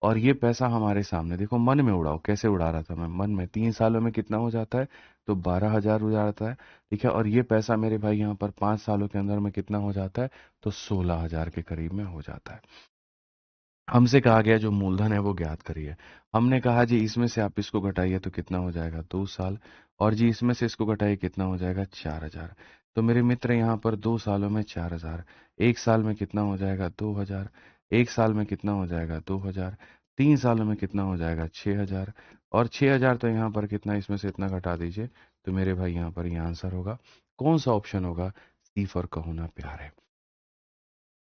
और ये पैसा हमारे सामने देखो, मन में उड़ाओ। कैसे उड़ा रहा था मैं? मन में 3 सालों में कितना हो जाता है? तो 12,000 हो जाता है। ठीक है, और ये पैसा मेरे भाई यहाँ पर 5 सालों के अंदर में कितना हो जाता है? तो 16,000 के करीब में हो जाता है। हमसे कहा गया जो मूलधन है वो ज्ञात करिए। हमने कहा जी इसमें से आप इसको घटाइए तो कितना हो जाएगा? 2 साल। और जी इसमें से इसको घटाइए कितना हो जाएगा? 4,000। तो मेरे मित्र यहाँ पर 2 सालों में 4,000, एक साल में कितना हो जाएगा? 2,000। एक साल में कितना हो जाएगा? 2,000। 3 सालों में कितना हो जाएगा? 6,000। और 6,000 तो यहाँ पर कितना, इसमें से इतना घटा दीजिए, तो मेरे भाई यहाँ पर ये आंसर होगा। कौन सा ऑप्शन होगा? सी फॉर कहो ना प्यार है।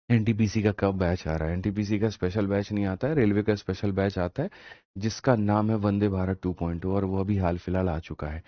एनटीपीसी का कब बैच आ रहा है? एनटीपीसी का स्पेशल बैच नहीं आता है, रेलवे का स्पेशल बैच आता है, जिसका नाम है वंदे भारत 2.0, और वो अभी हाल फिलहाल आ चुका है।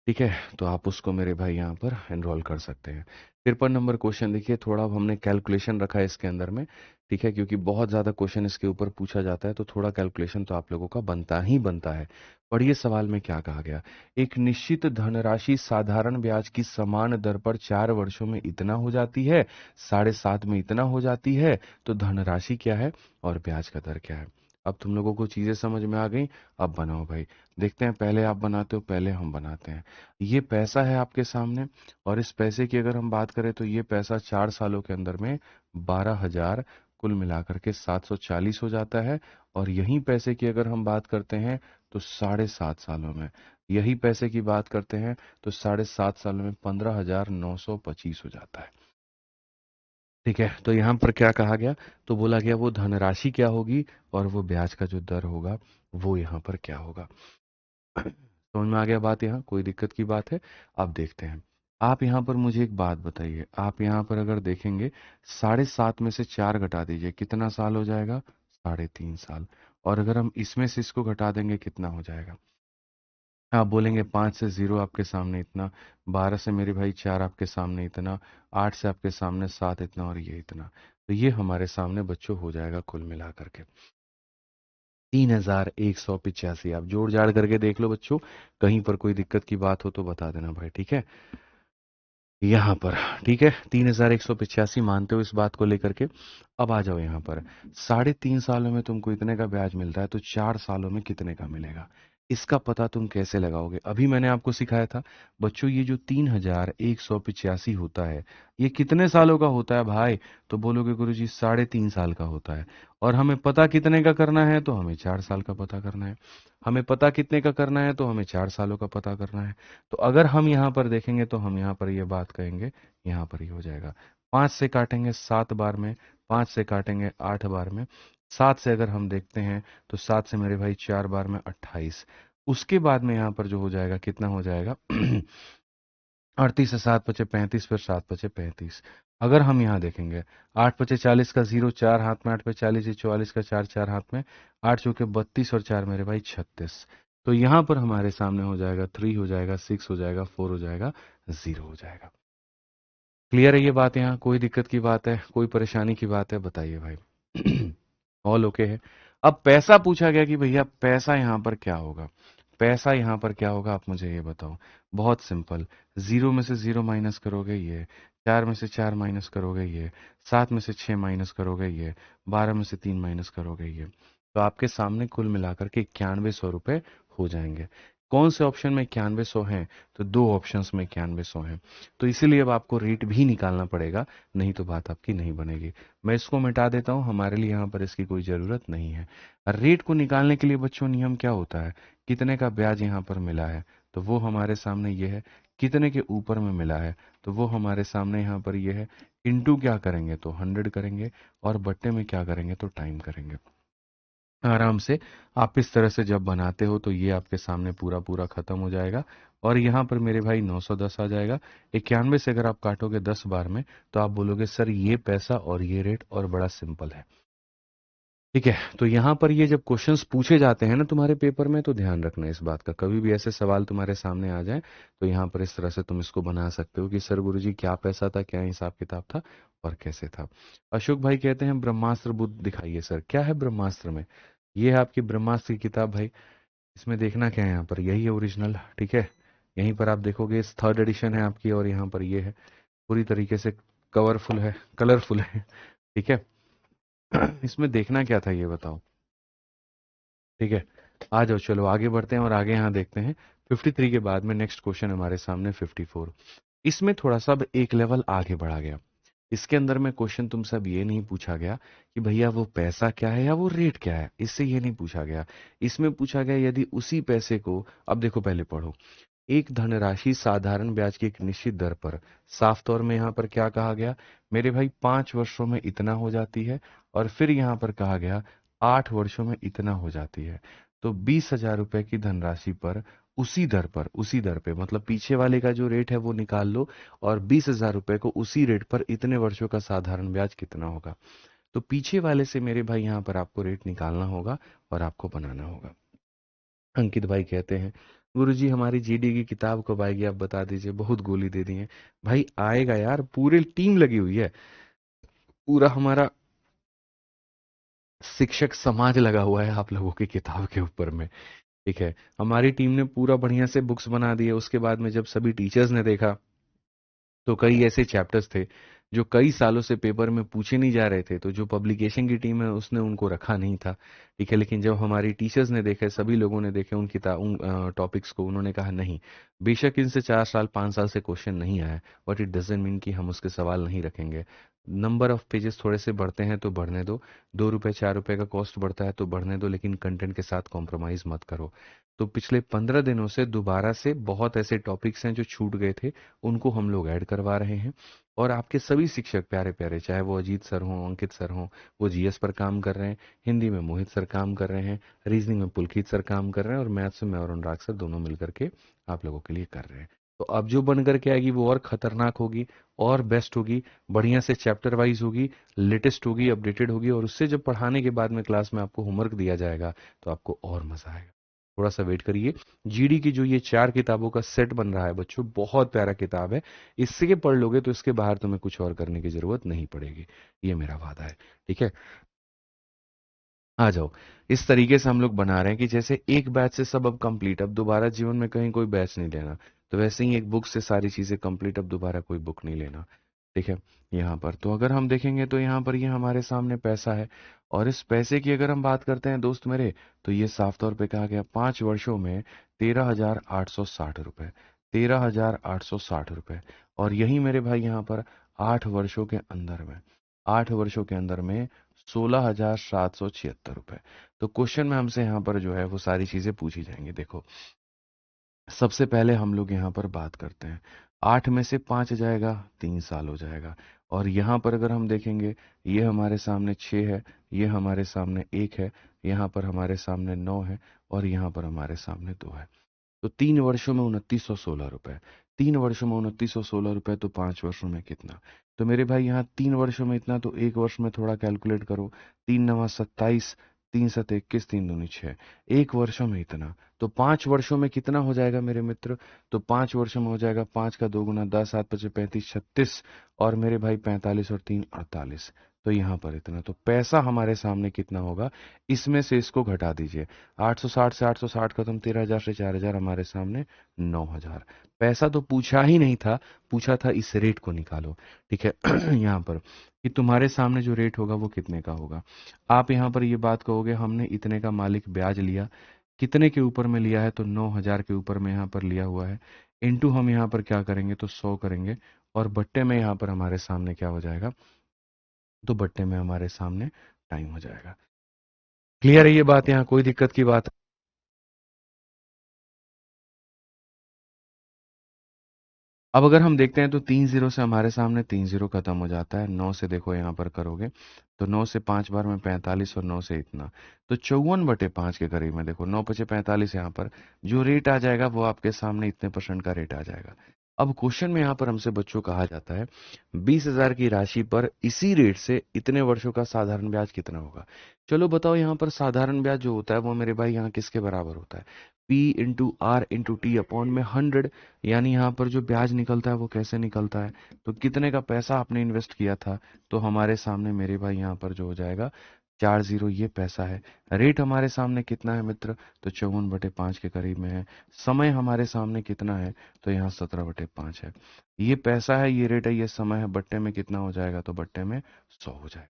ठीक है, तो आप उसको मेरे भाई यहाँ पर एनरोल कर सकते हैं। 53 नंबर क्वेश्चन देखिए, थोड़ा अब हमने कैलकुलेशन रखा है इसके अंदर में। ठीक है, क्योंकि बहुत ज़्यादा क्वेश्चन इसके ऊपर पूछा जाता है, तो थोड़ा कैलकुलेशन तो आप लोगों का बनता ही बनता है। पढ़िए सवाल में क्या कहा गया। एक निश्चित धनराशि साधारण ब्याज की समान दर पर 4 वर्षों में इतना हो जाती है, 7.5 में इतना हो जाती है, तो धनराशि क्या है और ब्याज का दर क्या है? अब तुम लोगों को चीजें समझ में आ गई। अब बनाओ भाई, देखते हैं, पहले आप बनाते हो पहले हम बनाते हैं। ये पैसा है आपके सामने, और इस पैसे की अगर हम बात करें तो ये पैसा 4 सालों के अंदर में 12,000 कुल मिलाकर के 740 हो जाता है। और यही पैसे की अगर हम बात करते हैं तो 7.5 सालों में, यही पैसे की बात करते हैं तो 7.5 सालों में 15,925 हो जाता है। ठीक है, तो यहाँ पर क्या कहा गया, तो बोला गया वो धनराशि क्या होगी और वो ब्याज का जो दर होगा वो यहाँ पर क्या होगा। समझ में आ गया बात, यहाँ कोई दिक्कत की बात है। अब देखते हैं, आप यहाँ पर मुझे एक बात बताइए, आप यहाँ पर अगर देखेंगे 7.5 में से 4 घटा दीजिए, कितना साल हो जाएगा, 3.5 साल। और अगर हम इसमें से इसको घटा देंगे कितना हो जाएगा, आप बोलेंगे 5 से 0 आपके सामने इतना, 12 से मेरे भाई 4 आपके सामने इतना, 8 से आपके सामने 7 इतना और ये इतना। तो ये हमारे सामने बच्चों हो जाएगा कुल मिला करके 3,185। आप जोड़ जाड़ करके देख लो बच्चों, कहीं पर कोई दिक्कत की बात हो तो बता देना भाई, ठीक है। यहाँ पर ठीक है, 3,185 मानते हो इस बात को लेकर के। अब आ जाओ यहाँ पर, 3.5 सालों में तुमको इतने का ब्याज मिलता है तो 4 सालों में कितने का मिलेगा, इसका पता तुम कैसे लगाओगे। अभी मैंने आपको सिखाया था बच्चों, ये जो 3,185 होता है ये कितने सालों का होता है भाई, तो बोलोगे गुरुजी 3.5 साल का होता है। और हमें पता कितने का करना है, तो हमें 4 साल का पता करना है। हमें पता कितने का करना है, तो हमें 4 सालों का पता करना है। तो अगर हम यहाँ पर देखेंगे तो हम यहाँ पर ये बात कहेंगे, यहाँ पर ही हो जाएगा। 5 से काटेंगे 7 बार में, 5 से काटेंगे 8 बार में, 7 से अगर हम देखते हैं तो 7 से मेरे भाई 4 बार में 28। उसके बाद में यहाँ पर जो हो जाएगा कितना हो जाएगा 38 से 7 पचे 35, फिर 7 पचे 35। अगर हम यहाँ देखेंगे 8 पचे 40 का 0 4 हाथ में, 8 पे 40 44 का 4 4 हाथ में, 8 चौके 32 और 4 मेरे भाई 36। तो यहाँ पर हमारे सामने हो जाएगा 3 हो जाएगा, 6 हो जाएगा, 4 हो जाएगा, 0 हो जाएगा। क्लियर है ये बात, यहाँ कोई दिक्कत की बात है, कोई परेशानी की बात है, बताइए भाई। ऑल ओके है। अब पैसा पूछा गया कि भैया पैसा यहाँ पर क्या होगा, पैसा यहाँ पर क्या होगा, आप मुझे ये बताओ। बहुत सिंपल, 0 में से 0 माइनस करोगे ये, 4 में से 4 माइनस करोगे ये, 7 में से 6 माइनस करोगे ये, 12 में से 3 माइनस करोगे ये, तो आपके सामने कुल मिलाकर के 9100 रुपए हो जाएंगे। कौन से ऑप्शन में 9100 हैं, तो दो ऑप्शंस में 9100 हैं। तो इसीलिए अब आपको रेट भी निकालना पड़ेगा, नहीं तो बात आपकी नहीं बनेगी। मैं इसको मिटा देता हूं, हमारे लिए यहाँ पर इसकी कोई ज़रूरत नहीं है। रेट को निकालने के लिए बच्चों नियम क्या होता है, कितने का ब्याज यहाँ पर मिला है तो वो हमारे सामने ये है, कितने के ऊपर में मिला है तो वो हमारे सामने यहाँ पर ये है, इनटू क्या करेंगे तो 100 करेंगे, और बट्टे में क्या करेंगे तो टाइम करेंगे। आराम से आप इस तरह से जब बनाते हो तो ये आपके सामने पूरा पूरा खत्म हो जाएगा। और यहाँ पर मेरे भाई 910 आ जाएगा। 91 से अगर आप काटोगे 10 बार में तो आप बोलोगे सर ये पैसा और ये रेट, और बड़ा सिंपल है। ठीक है, तो यहाँ पर ये जब क्वेश्चंस पूछे जाते हैं ना तुम्हारे पेपर में, तो ध्यान रखना इस बात का, कभी भी ऐसे सवाल तुम्हारे सामने आ जाए तो यहाँ पर इस तरह से तुम इसको बना सकते हो कि सर गुरुजी क्या पैसा था, क्या हिसाब किताब था और कैसे था। अशोक भाई कहते हैं ब्रह्मास्त्र बुद्ध दिखाइए सर, क्या है ब्रह्मास्त्र में, ये है आपकी ब्रह्मास्त्र की किताब भाई। इसमें देखना क्या है, यहाँ पर यही है ओरिजिनल, ठीक है। यहीं पर आप देखोगे इस 3rd एडिशन है आपकी, और यहाँ पर ये है पूरी तरीके से कवरफुल है, कलरफुल है, ठीक है। इसमें देखना क्या था ये बताओ, ठीक है। आ जाओ चलो आगे बढ़ते हैं और आगे यहाँ देखते हैं 53 के बाद में नेक्स्ट क्वेश्चन हमारे सामने 54। इसमें थोड़ा सा अब एक लेवल आगे बढ़ा गया। इसके अंदर में क्वेश्चन तुमसे अब ये नहीं पूछा गया कि भैया वो पैसा क्या है या वो रेट क्या है, इससे ये नहीं पूछा गया। इसमें पूछा गया यदि उसी पैसे को, अब देखो पहले पढ़ो, एक धनराशि साधारण ब्याज की एक निश्चित दर पर, साफ तौर में यहाँ पर क्या कहा गया मेरे भाई, 5 वर्षों में इतना हो जाती है, और फिर यहाँ पर कहा गया 8 वर्षों में इतना हो जाती है। तो 20,000 रुपए की धनराशि पर उसी दर पर, उसी दर पे मतलब पीछे वाले का जो रेट है वो निकाल लो, और 20,000 रुपए को उसी रेट पर इतने वर्षों का साधारण ब्याज कितना होगा। तो पीछे वाले से मेरे भाई यहाँ पर आपको रेट निकालना होगा और आपको बनाना होगा। अंकित भाई कहते हैं गुरुजी हमारी जीडी की किताब कब आएगी, आप बता दीजिए, बहुत गोली दे दी है। भाई आएगा यार, पूरी टीम लगी हुई है, पूरा हमारा शिक्षक समाज लगा हुआ है आप लोगों की किताब के ऊपर में, ठीक है। हमारी टीम ने पूरा बढ़िया से बुक्स बना दिए, उसके बाद में जब सभी टीचर्स ने देखा तो कई ऐसे चैप्टर्स थे जो कई सालों से पेपर में पूछे नहीं जा रहे थे, तो जो पब्लिकेशन की टीम है उसने उनको रखा नहीं था, ठीक है। लेकिन जब हमारी टीचर्स ने देखे, सभी लोगों ने देखे उन किताब, उन टॉपिक्स को, उन्होंने कहा नहीं, बेशक इनसे 4 साल 5 साल से क्वेश्चन नहीं आया, बट इट डजेंट मीन कि हम उसके सवाल नहीं रखेंगे। नंबर ऑफ पेजेस थोड़े से बढ़ते हैं तो बढ़ने दो, 2 रुपए 4 रुपए का कॉस्ट बढ़ता है तो बढ़ने दो, लेकिन कंटेंट के साथ कॉम्प्रोमाइज मत करो। तो पिछले 15 दिनों से दोबारा से बहुत ऐसे टॉपिक्स हैं जो छूट गए थे, उनको हम लोग ऐड करवा रहे हैं। और आपके सभी शिक्षक प्यारे प्यारे, चाहे वो अजीत सर हों, अंकित सर हों, वो जीएस पर काम कर रहे हैं, हिंदी में मोहित सर काम कर रहे हैं, रीजनिंग में पुलकित सर काम कर रहे हैं, और मैथ्स में मैं और अनुराग सर दोनों मिलकर के आप लोगों के लिए कर रहे हैं। तो अब जो बन करके आएगी वो और खतरनाक होगी, और बेस्ट होगी, बढ़िया से चैप्टर वाइज होगी, लेटेस्ट होगी, अपडेटेड होगी, और उससे जब पढ़ाने के बाद में क्लास में आपको होमवर्क दिया जाएगा तो आपको और मजा आएगा। थोड़ा सा वेट करिए। जीडी की जो ये 4 किताबों का सेट बन रहा है बच्चों, बहुत प्यारा किताब है। इससे पढ़ लोगे तो इसके बाहर तुम्हें कुछ और करने की जरूरत नहीं पड़ेगी, ये मेरा वादा है। ठीक है, आ जाओ। इस तरीके से हम लोग बना रहे हैं कि जैसे एक बैच से सब अब कंप्लीट, अब दोबारा जीवन में कहीं कोई बैच नहीं लेना, तो वैसे ही एक बुक से सारी चीजें कंप्लीट, अब दोबारा कोई बुक नहीं लेना। ठीक है, यहाँ पर तो अगर हम देखेंगे तो यहाँ पर ये हमारे सामने पैसा है, और इस पैसे की अगर हम बात करते हैं दोस्त मेरे, तो ये साफ तौर पे कहा गया 5 वर्षों में 13,860 रुपए, 13,860 रुपए। और यही मेरे भाई यहाँ पर 8 वर्षों के अंदर में, 8 वर्षों के अंदर में 16,776 रुपए। तो क्वेश्चन में हमसे यहाँ पर जो है वो सारी चीजें पूछी जाएंगी। देखो, सबसे पहले हम लोग यहाँ पर बात करते हैं, 8 में से 5 जाएगा, 3 साल हो जाएगा। और यहाँ पर अगर हम देखेंगे, ये हमारे सामने 6 है, ये हमारे सामने 1 है, यहाँ पर हमारे सामने 9 है, और यहाँ पर हमारे सामने 2 है। तो 3 वर्षों में 2916 रुपए, 3 वर्षों में 2916 रुपए, तो 5 वर्षों में कितना? तो मेरे भाई यहाँ 3 वर्षों में इतना, तो 1 वर्ष में थोड़ा कैलकुलेट करो। 3 9 27, 3 7 21, 3 दूनी 6, 1 वर्षों में इतना। तो 5 वर्षों में कितना हो जाएगा मेरे मित्र? तो 5 वर्षों में हो जाएगा 5 का 2 गुना 10, 7 5 35, 36, और मेरे भाई 45 और 3 48। तो यहाँ पर इतना, तो पैसा हमारे सामने कितना होगा, इसमें से इसको घटा दीजिए। 860 से 860 खत्म, 13,000 से 4,000, हमारे सामने 9,000। पैसा तो पूछा ही नहीं था, पूछा था इस रेट को निकालो। ठीक है, यहाँ पर कि तुम्हारे सामने जो रेट होगा वो कितने का होगा। आप यहाँ पर ये बात कहोगे हमने इतने का मालिक ब्याज लिया, कितने के ऊपर में लिया है? तो 9,000 के ऊपर में यहाँ पर लिया हुआ है। इनटू हम यहाँ पर क्या करेंगे, तो 100 करेंगे, और बट्टे में यहाँ पर हमारे सामने क्या हो जाएगा, तो बट्टे में हमारे सामने टाइम हो जाएगा। क्लियर है ये बात? यहाँ कोई दिक्कत की बात? अब अगर हम देखते हैं तो 3 जीरो से हमारे सामने 3 जीरो खत्म हो जाता है। 9 से देखो यहाँ पर करोगे तो 9 से 5 बार में 45, और 9 से इतना, तो 54/5 के करीब में। देखो 9 × 5 = 45, यहाँ पर जो रेट आ जाएगा वो आपके सामने इतने परसेंट का रेट आ जाएगा। अब क्वेश्चन में यहाँ पर हमसे बच्चों कहा जाता है 20,000 की राशि पर इसी रेट से इतने वर्षों का साधारण ब्याज कितना होगा। चलो बताओ, यहाँ पर साधारण ब्याज जो होता है वो मेरे भाई यहाँ किसके बराबर होता है? P × R × T/100। यानी यहाँ पर जो ब्याज निकलता है वो कैसे निकलता है, तो कितने का पैसा आपने इन्वेस्ट किया था, तो हमारे सामने मेरे भाई यहाँ पर जो हो जाएगा 4 जीरो, ये पैसा है। रेट हमारे सामने कितना है मित्र, तो 54/5 के करीब में है। समय हमारे सामने कितना है, तो यहाँ 17/5 है। ये पैसा है, ये रेट है, ये समय है, बट्टे में कितना हो जाएगा, तो बट्टे में 100 हो जाएगा।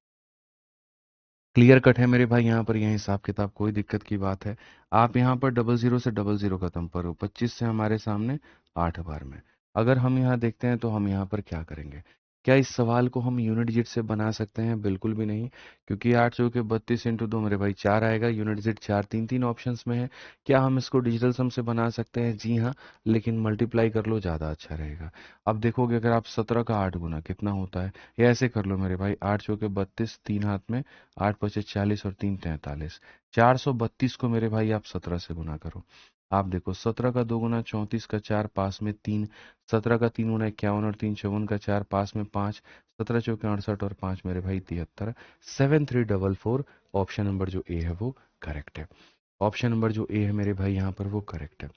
क्लियर कट है मेरे भाई, यहाँ पर यह हिसाब किताब कोई दिक्कत की बात है? आप यहाँ पर 00 से 00 खत्म करो, 25 से हमारे सामने 8 बार में। अगर हम यहाँ देखते हैं तो हम यहाँ पर क्या करेंगे, क्या इस सवाल को हम यूनिट डिजिट से बना सकते हैं? बिल्कुल भी नहीं, क्योंकि 8 × 32 × 2 मेरे भाई 4 आएगा। यूनिट डिजिट 4 तीन तीन ऑप्शंस में है। क्या हम इसको डिजिटल सम से बना सकते हैं? जी हाँ, लेकिन मल्टीप्लाई कर लो, ज़्यादा अच्छा रहेगा। अब देखोगे अगर आप 17 का 8 गुना कितना होता है, या ऐसे कर लो मेरे भाई, 8 × 32, 3 हाथ में, 8 × 5 = 40 और 3 × 43, 432 को मेरे भाई आप 17 से गुना करो। आप देखो 17 का 2 गुना 34 का 4 पास में 3, 17 का 3 गुना 51 और 3 54 का 4 पास में 5, 17 चौके 68 और 5 मेरे भाई 73, 7344। ऑप्शन नंबर जो ए है वो करेक्ट है। ऑप्शन नंबर जो ए है मेरे भाई यहाँ पर वो करेक्ट है।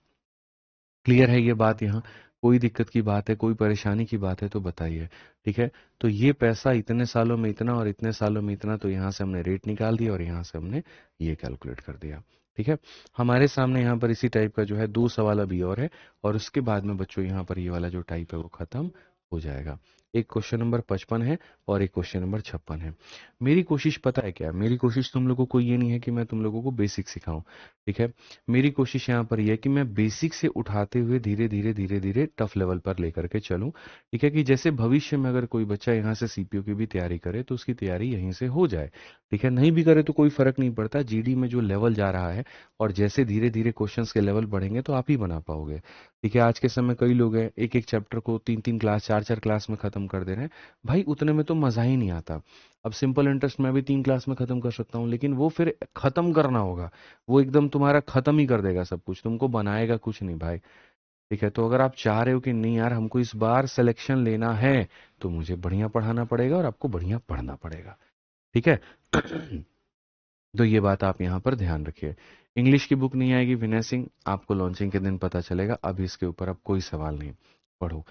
क्लियर है ये बात? यहाँ कोई दिक्कत की बात है, कोई परेशानी की बात है तो बताइए। ठीक है, तो ये पैसा इतने सालों में इतना और इतने सालों में इतना, तो यहाँ से हमने रेट निकाल दिया और यहाँ से हमने ये कैलकुलेट कर दिया। ठीक है, हमारे सामने यहाँ पर इसी टाइप का जो है 2 सवाल अभी और है, और उसके बाद में बच्चों यहाँ पर ये वाला जो टाइप है वो खत्म हो जाएगा। एक क्वेश्चन नंबर 55 है और एक क्वेश्चन नंबर 56 है। मेरी कोशिश पता है क्या है? मेरी कोशिश तुम लोगों को ये नहीं है कि मैं तुम लोगों को बेसिक सिखाऊं। ठीक है। मेरी कोशिश यहाँ पर यह है कि मैं बेसिक से उठाते हुए धीरे धीरे धीरे धीरे टफ लेवल पर लेकर के चलूं। ठीक है, कि जैसे भविष्य में अगर कोई बच्चा यहाँ से सीपीयू की भी तैयारी करे तो उसकी तैयारी यहीं से हो जाए। ठीक है, नहीं भी करे तो कोई फर्क नहीं पड़ता, जीडी में जो लेवल जा रहा है और जैसे धीरे धीरे क्वेश्चंस के लेवल बढ़ेंगे तो आप ही बना पाओगे। ठीक है, आज के समय कई लोग हैं एक एक चैप्टर को 3 3 क्लास 4 4 क्लास में खत्म कर दे रहे हैं। भाई उतने में तो मजा ही नहीं आता। अब सिंपल इंटरेस्ट मैं भी 3 क्लास में खत्म कर सकता हूँ, लेकिन वो फिर खत्म करना होगा। वो एकदम तुम्हारा खत्म ही कर देगा सब कुछ, तुमको बनाएगा कुछ नहीं भाई। ठीक है, तो अगर आप चाह रहे हो कि नहीं यार हमको इस बार सिलेक्शन लेना है, तो मुझे बढ़िया पढ़ाना पड़ेगा और आपको बढ़िया पढ़ना पड़ेगा। ठीक है। तो ये बात आप यहाँ पर ध्यान रखिए। इंग्लिश की बुक नहीं आएगी विनय सिंह, आपको लॉन्चिंग के दिन पता चलेगा, अभी इसके ऊपर अब कोई सवाल नहीं। पढ़ो।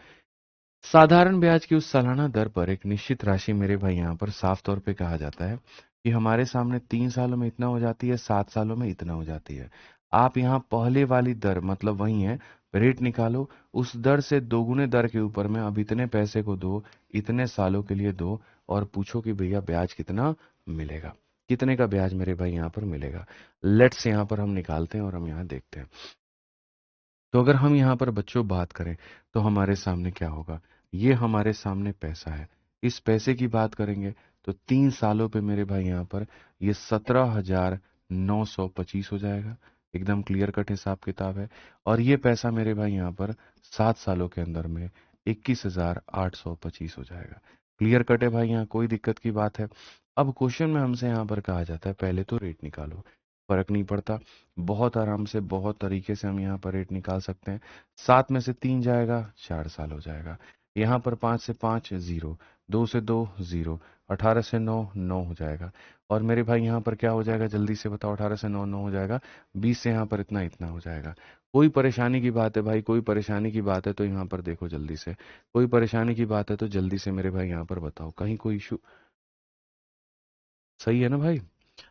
साधारण ब्याज की उस सालाना दर पर एक निश्चित राशि मेरे भाई यहाँ पर साफ तौर पे कहा जाता है कि हमारे सामने 3 सालों में इतना हो जाती है, 7 सालों में इतना हो जाती है। आप यहाँ पहले वाली दर मतलब वही है, रेट निकालो, उस दर से दोगुने दर के ऊपर में अब इतने पैसे को दो, इतने सालों के लिए दो, और पूछो कि भैया ब्याज कितना मिलेगा, कितने का ब्याज मेरे भाई यहाँ पर मिलेगा। लेट्स यहाँ पर हम निकालते हैं और हम यहाँ देखते हैं। तो अगर हम यहाँ पर बच्चों बात करें तो हमारे सामने क्या होगा, ये हमारे सामने पैसा है। इस पैसे की बात करेंगे तो 3 सालों पे मेरे भाई यहाँ पर ये 17,925 हो जाएगा। एकदम क्लियर कट हिसाब किताब है। और ये पैसा मेरे भाई यहाँ पर 7 सालों के अंदर में 21,825 हो जाएगा। क्लियर कट है भाई, यहाँ कोई दिक्कत की बात है। अब क्वेश्चन में हमसे यहाँ पर कहा जाता है पहले तो रेट निकालो। फर्क नहीं पड़ता, बहुत आराम से बहुत तरीके से हम यहाँ पर रेट निकाल सकते हैं। 7 में से 3 जाएगा, 4 साल हो जाएगा। यहाँ पर 5 से 5 0, 2 से 2 0, 18 से 9 9 हो जाएगा। और मेरे भाई यहाँ पर क्या हो जाएगा, जल्दी से बताओ, 18 से 9 9 हो जाएगा। 20 से यहाँ पर इतना इतना हो जाएगा। कोई परेशानी की बात है भाई, कोई परेशानी की बात है तो यहाँ पर देखो जल्दी से, कोई परेशानी की बात है तो जल्दी से मेरे भाई यहाँ पर बताओ, कहीं कोई इशू। सही है ना भाई।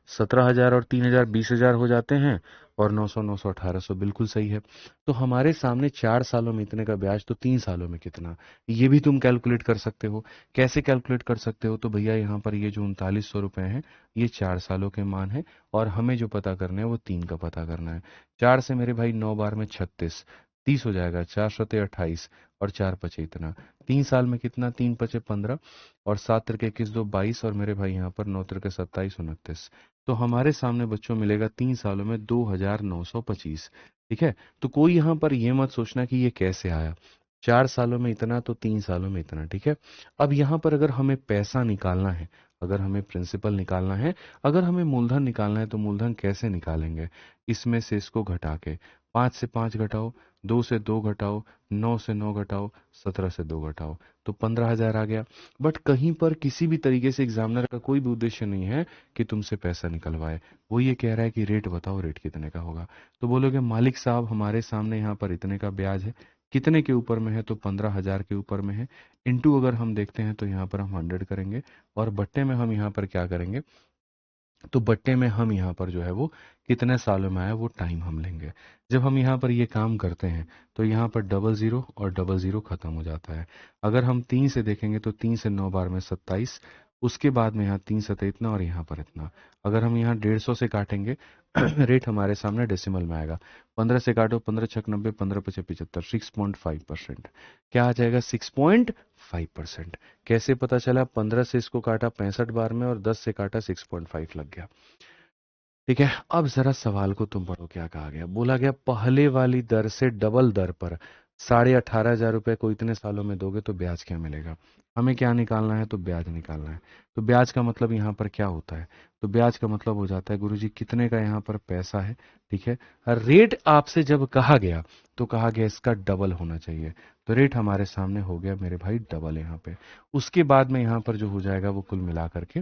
17,000 और 3,000 20,000 हो जाते हैं, और 900 900 1800 बिल्कुल सही है। तो हमारे सामने 4 सालों में इतने का ब्याज, तो 3 सालों में कितना, ये भी तुम कैलकुलेट कर सकते हो। कैसे कैलकुलेट कर सकते हो, तो भैया यहाँ पर ये जो 3900 रुपए हैं, ये 4 सालों के मान है, और हमें जो पता करना है वो 3 का पता करना है। 4 से मेरे भाई 9 बार में 36, 30 हो जाएगा, 4 सते 28, और 4 पचे इतना। 3 साल में कितना, 3 पचे 15, और 7 त्रिके 21 2 22, और मेरे भाई यहाँ पर 9 त्रिके 27 29। तो हमारे सामने बच्चों मिलेगा 3 सालों में 2,925। ठीक है, तो कोई यहाँ पर ये मत सोचना कि ये कैसे आया, 4 सालों में इतना तो 3 सालों में इतना। ठीक है, अब यहाँ पर अगर हमें पैसा निकालना है, अगर हमें प्रिंसिपल निकालना है, अगर हमें मूलधन निकालना है, तो मूलधन कैसे निकालेंगे, इसमें से इसको घटा के, 5 से 5 घटाओ, 2 से 2 घटाओ, 9 से 9 घटाओ, 17 से 2 घटाओ, तो 15,000 आ गया। बट कहीं पर किसी भी तरीके से एग्जामिनर का कोई भी उद्देश्य नहीं है कि तुमसे पैसा निकलवाए, वो ये कह रहा है कि रेट बताओ, रेट कितने का होगा। तो बोलोगे मालिक साहब हमारे सामने यहाँ पर इतने का ब्याज है, कितने के ऊपर में है, तो 15,000 के ऊपर में है। इनटू अगर हम देखते हैं तो यहाँ पर हम 100 करेंगे, और बट्टे में हम यहाँ पर क्या करेंगे, तो बट्टे में हम यहाँ पर जो है वो कितने सालों में आया वो टाइम हम लेंगे। जब हम यहाँ पर ये काम करते हैं तो यहाँ पर डबल ज़ीरो और डबल ज़ीरो खत्म हो जाता है। अगर हम 3 से देखेंगे तो 3 से 9 बार में 27, उसके बाद में यहाँ 3 सतह इतना, और यहाँ पर इतना। अगर हम यहाँ 150 से काटेंगे रेट हमारे सामने डेसिमल में आएगा। 15 से काटो, 15 छक 90, 15 पचे 75, 6.5%। क्या आ जाएगा, 6.5%। कैसे पता चला, 15 से इसको काटा 65 बार में, और 10 से काटा 6.5 लग गया। ठीक है, अब जरा सवाल को तुम पढ़ो, क्या कहा गया, बोला गया पहले वाली दर से डबल दर पर 18,500 रुपए को इतने सालों में दोगे तो ब्याज क्या मिलेगा। हमें क्या निकालना है, तो ब्याज निकालना है। तो ब्याज का मतलब यहाँ पर क्या होता है, तो ब्याज का मतलब हो जाता है गुरुजी कितने का यहाँ पर पैसा है। ठीक है, रेट आपसे जब कहा गया तो कहा गया इसका डबल होना चाहिए, तो रेट हमारे सामने हो गया मेरे भाई डबल यहाँ पे। उसके बाद में यहाँ पर जो हो जाएगा वो कुल मिला करके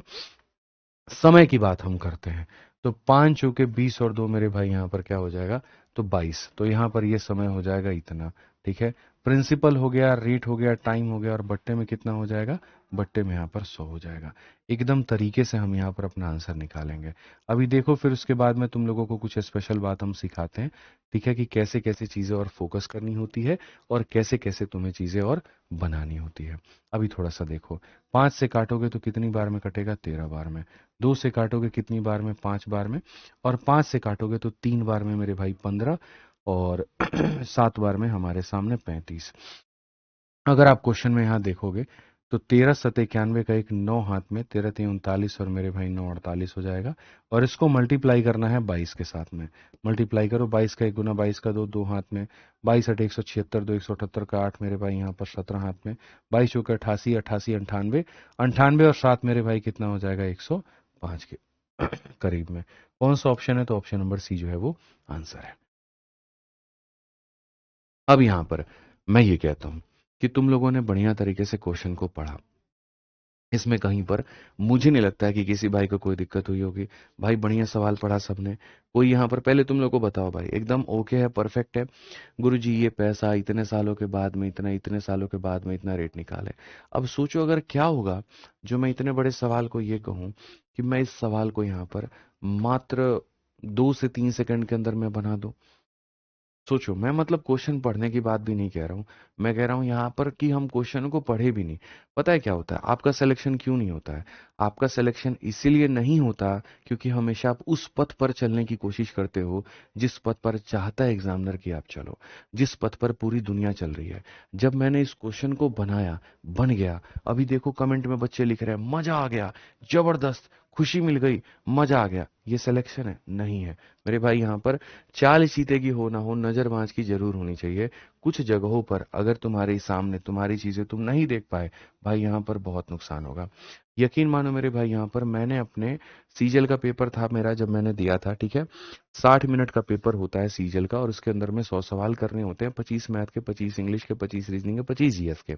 समय की बात हम करते हैं, तो 5 चौके 20 और 2 मेरे भाई यहाँ पर क्या हो जाएगा, तो 22। तो यहाँ पर ये समय हो जाएगा इतना। ठीक है, प्रिंसिपल हो गया, रेट हो गया, टाइम हो गया, और बट्टे में कितना हो जाएगा? बट्टे में यहाँ पर 100 हो जाएगा। एकदम तरीके से हम यहाँ पर अपना आंसर निकालेंगे। अभी देखो, फिर उसके बाद में तुम लोगों को कुछ स्पेशल बात हम सिखाते हैं, ठीक है, कि कैसे कैसे चीज़ें और फोकस करनी होती है और कैसे कैसे तुम्हें चीज़ें और बनानी होती है। अभी थोड़ा सा देखो, 5 से काटोगे तो कितनी बार में कटेगा? 13 बार में। 2 से काटोगे कितनी बार में? 5 बार में। और 5 से काटोगे तो 3 बार में मेरे भाई 15, और 7 बार में हमारे सामने 35। अगर आप क्वेश्चन में यहाँ देखोगे तो 13 × 7 = 91 का एक 9 हाथ में, 13×3 = 39, और मेरे भाई 9×48 हो जाएगा। और इसको मल्टीप्लाई करना है 22 के साथ में। मल्टीप्लाई करो, 22 का 1 गुना 22 का 2, 2 हाथ में, 22 × 8 = 176, 2 178 का 8 मेरे भाई यहाँ पर 17 हाथ में, 22 × 88, 88 98, 98 और 7 मेरे भाई कितना हो जाएगा? 105 के करीब में। कौन सा ऑप्शन है? तो ऑप्शन नंबर सी जो है वो आंसर है। अब यहां पर मैं ये कहता हूं कि तुम लोगों ने बढ़िया तरीके से क्वेश्चन को पढ़ा। इसमें कहीं पर मुझे नहीं लगता है कि किसी भाई को कोई दिक्कत हुई होगी। भाई बढ़िया सवाल पढ़ा सबने। कोई यहाँ पर पहले तुम लोग को बताओ भाई, एकदम ओके है, परफेक्ट है? गुरुजी ये पैसा इतने सालों के बाद में इतना, इतने सालों के बाद में इतना रेट निकाले। अब सोचो अगर क्या होगा जो मैं इतने बड़े सवाल को ये कहूं कि मैं इस सवाल को यहाँ पर मात्र 2 से 3 सेकंड के अंदर मैं बना दूं। सोचो, मैं मतलब क्वेश्चन पढ़ने की बात भी नहीं कह रहा हूँ। मैं कह रहा हूँ यहाँ पर कि हम क्वेश्चन को पढ़े भी नहीं। पता है क्या होता है? आपका सिलेक्शन क्यों नहीं होता है? आपका सिलेक्शन इसीलिए नहीं होता क्योंकि हमेशा आप उस पथ पर चलने की कोशिश करते हो जिस पथ पर चाहता है एग्जामिनर कि आप चलो, जिस पथ पर पूरी दुनिया चल रही है। जब मैंने इस क्वेश्चन को बनाया, बन गया, अभी देखो कमेंट में बच्चे लिख रहे हैं मजा आ गया, जबरदस्त, खुशी मिल गई, मजा आ गया। ये सिलेक्शन है? नहीं है मेरे भाई। यहाँ पर चाल चीते की हो ना हो, नजरबाज की जरूर होनी चाहिए। कुछ जगहों पर अगर तुम्हारे सामने तुम्हारी चीजें तुम नहीं देख पाए, भाई यहाँ पर बहुत नुकसान होगा। यकीन मानो मेरे भाई, यहाँ पर मैंने अपने सीजल का पेपर था मेरा, जब मैंने दिया था, ठीक है, 60 मिनट का पेपर होता है सीजल का, और उसके अंदर में 100 सवाल करने होते हैं, 25 मैथ के, 25 इंग्लिश के, 25 रीजनिंग के, 25 जीएस के।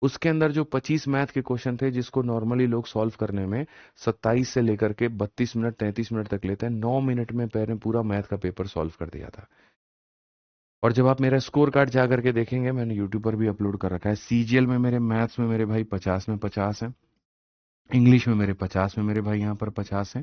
उसके अंदर जो 25 मैथ के क्वेश्चन थे जिसको नॉर्मली लोग सॉल्व करने में 27 से लेकर के 32 मिनट 33 मिनट तक लेते हैं, 9 मिनट में मैंने पूरा मैथ का पेपर सॉल्व कर दिया था। और जब आप मेरा स्कोर कार्ड जा करके देखेंगे, मैंने यूट्यूब पर भी अपलोड कर रखा है, सीजीएल में मेरे मैथ्स में मेरे भाई 50 में 50 है, इंग्लिश में मेरे 50 में मेरे भाई यहाँ पर 50 है,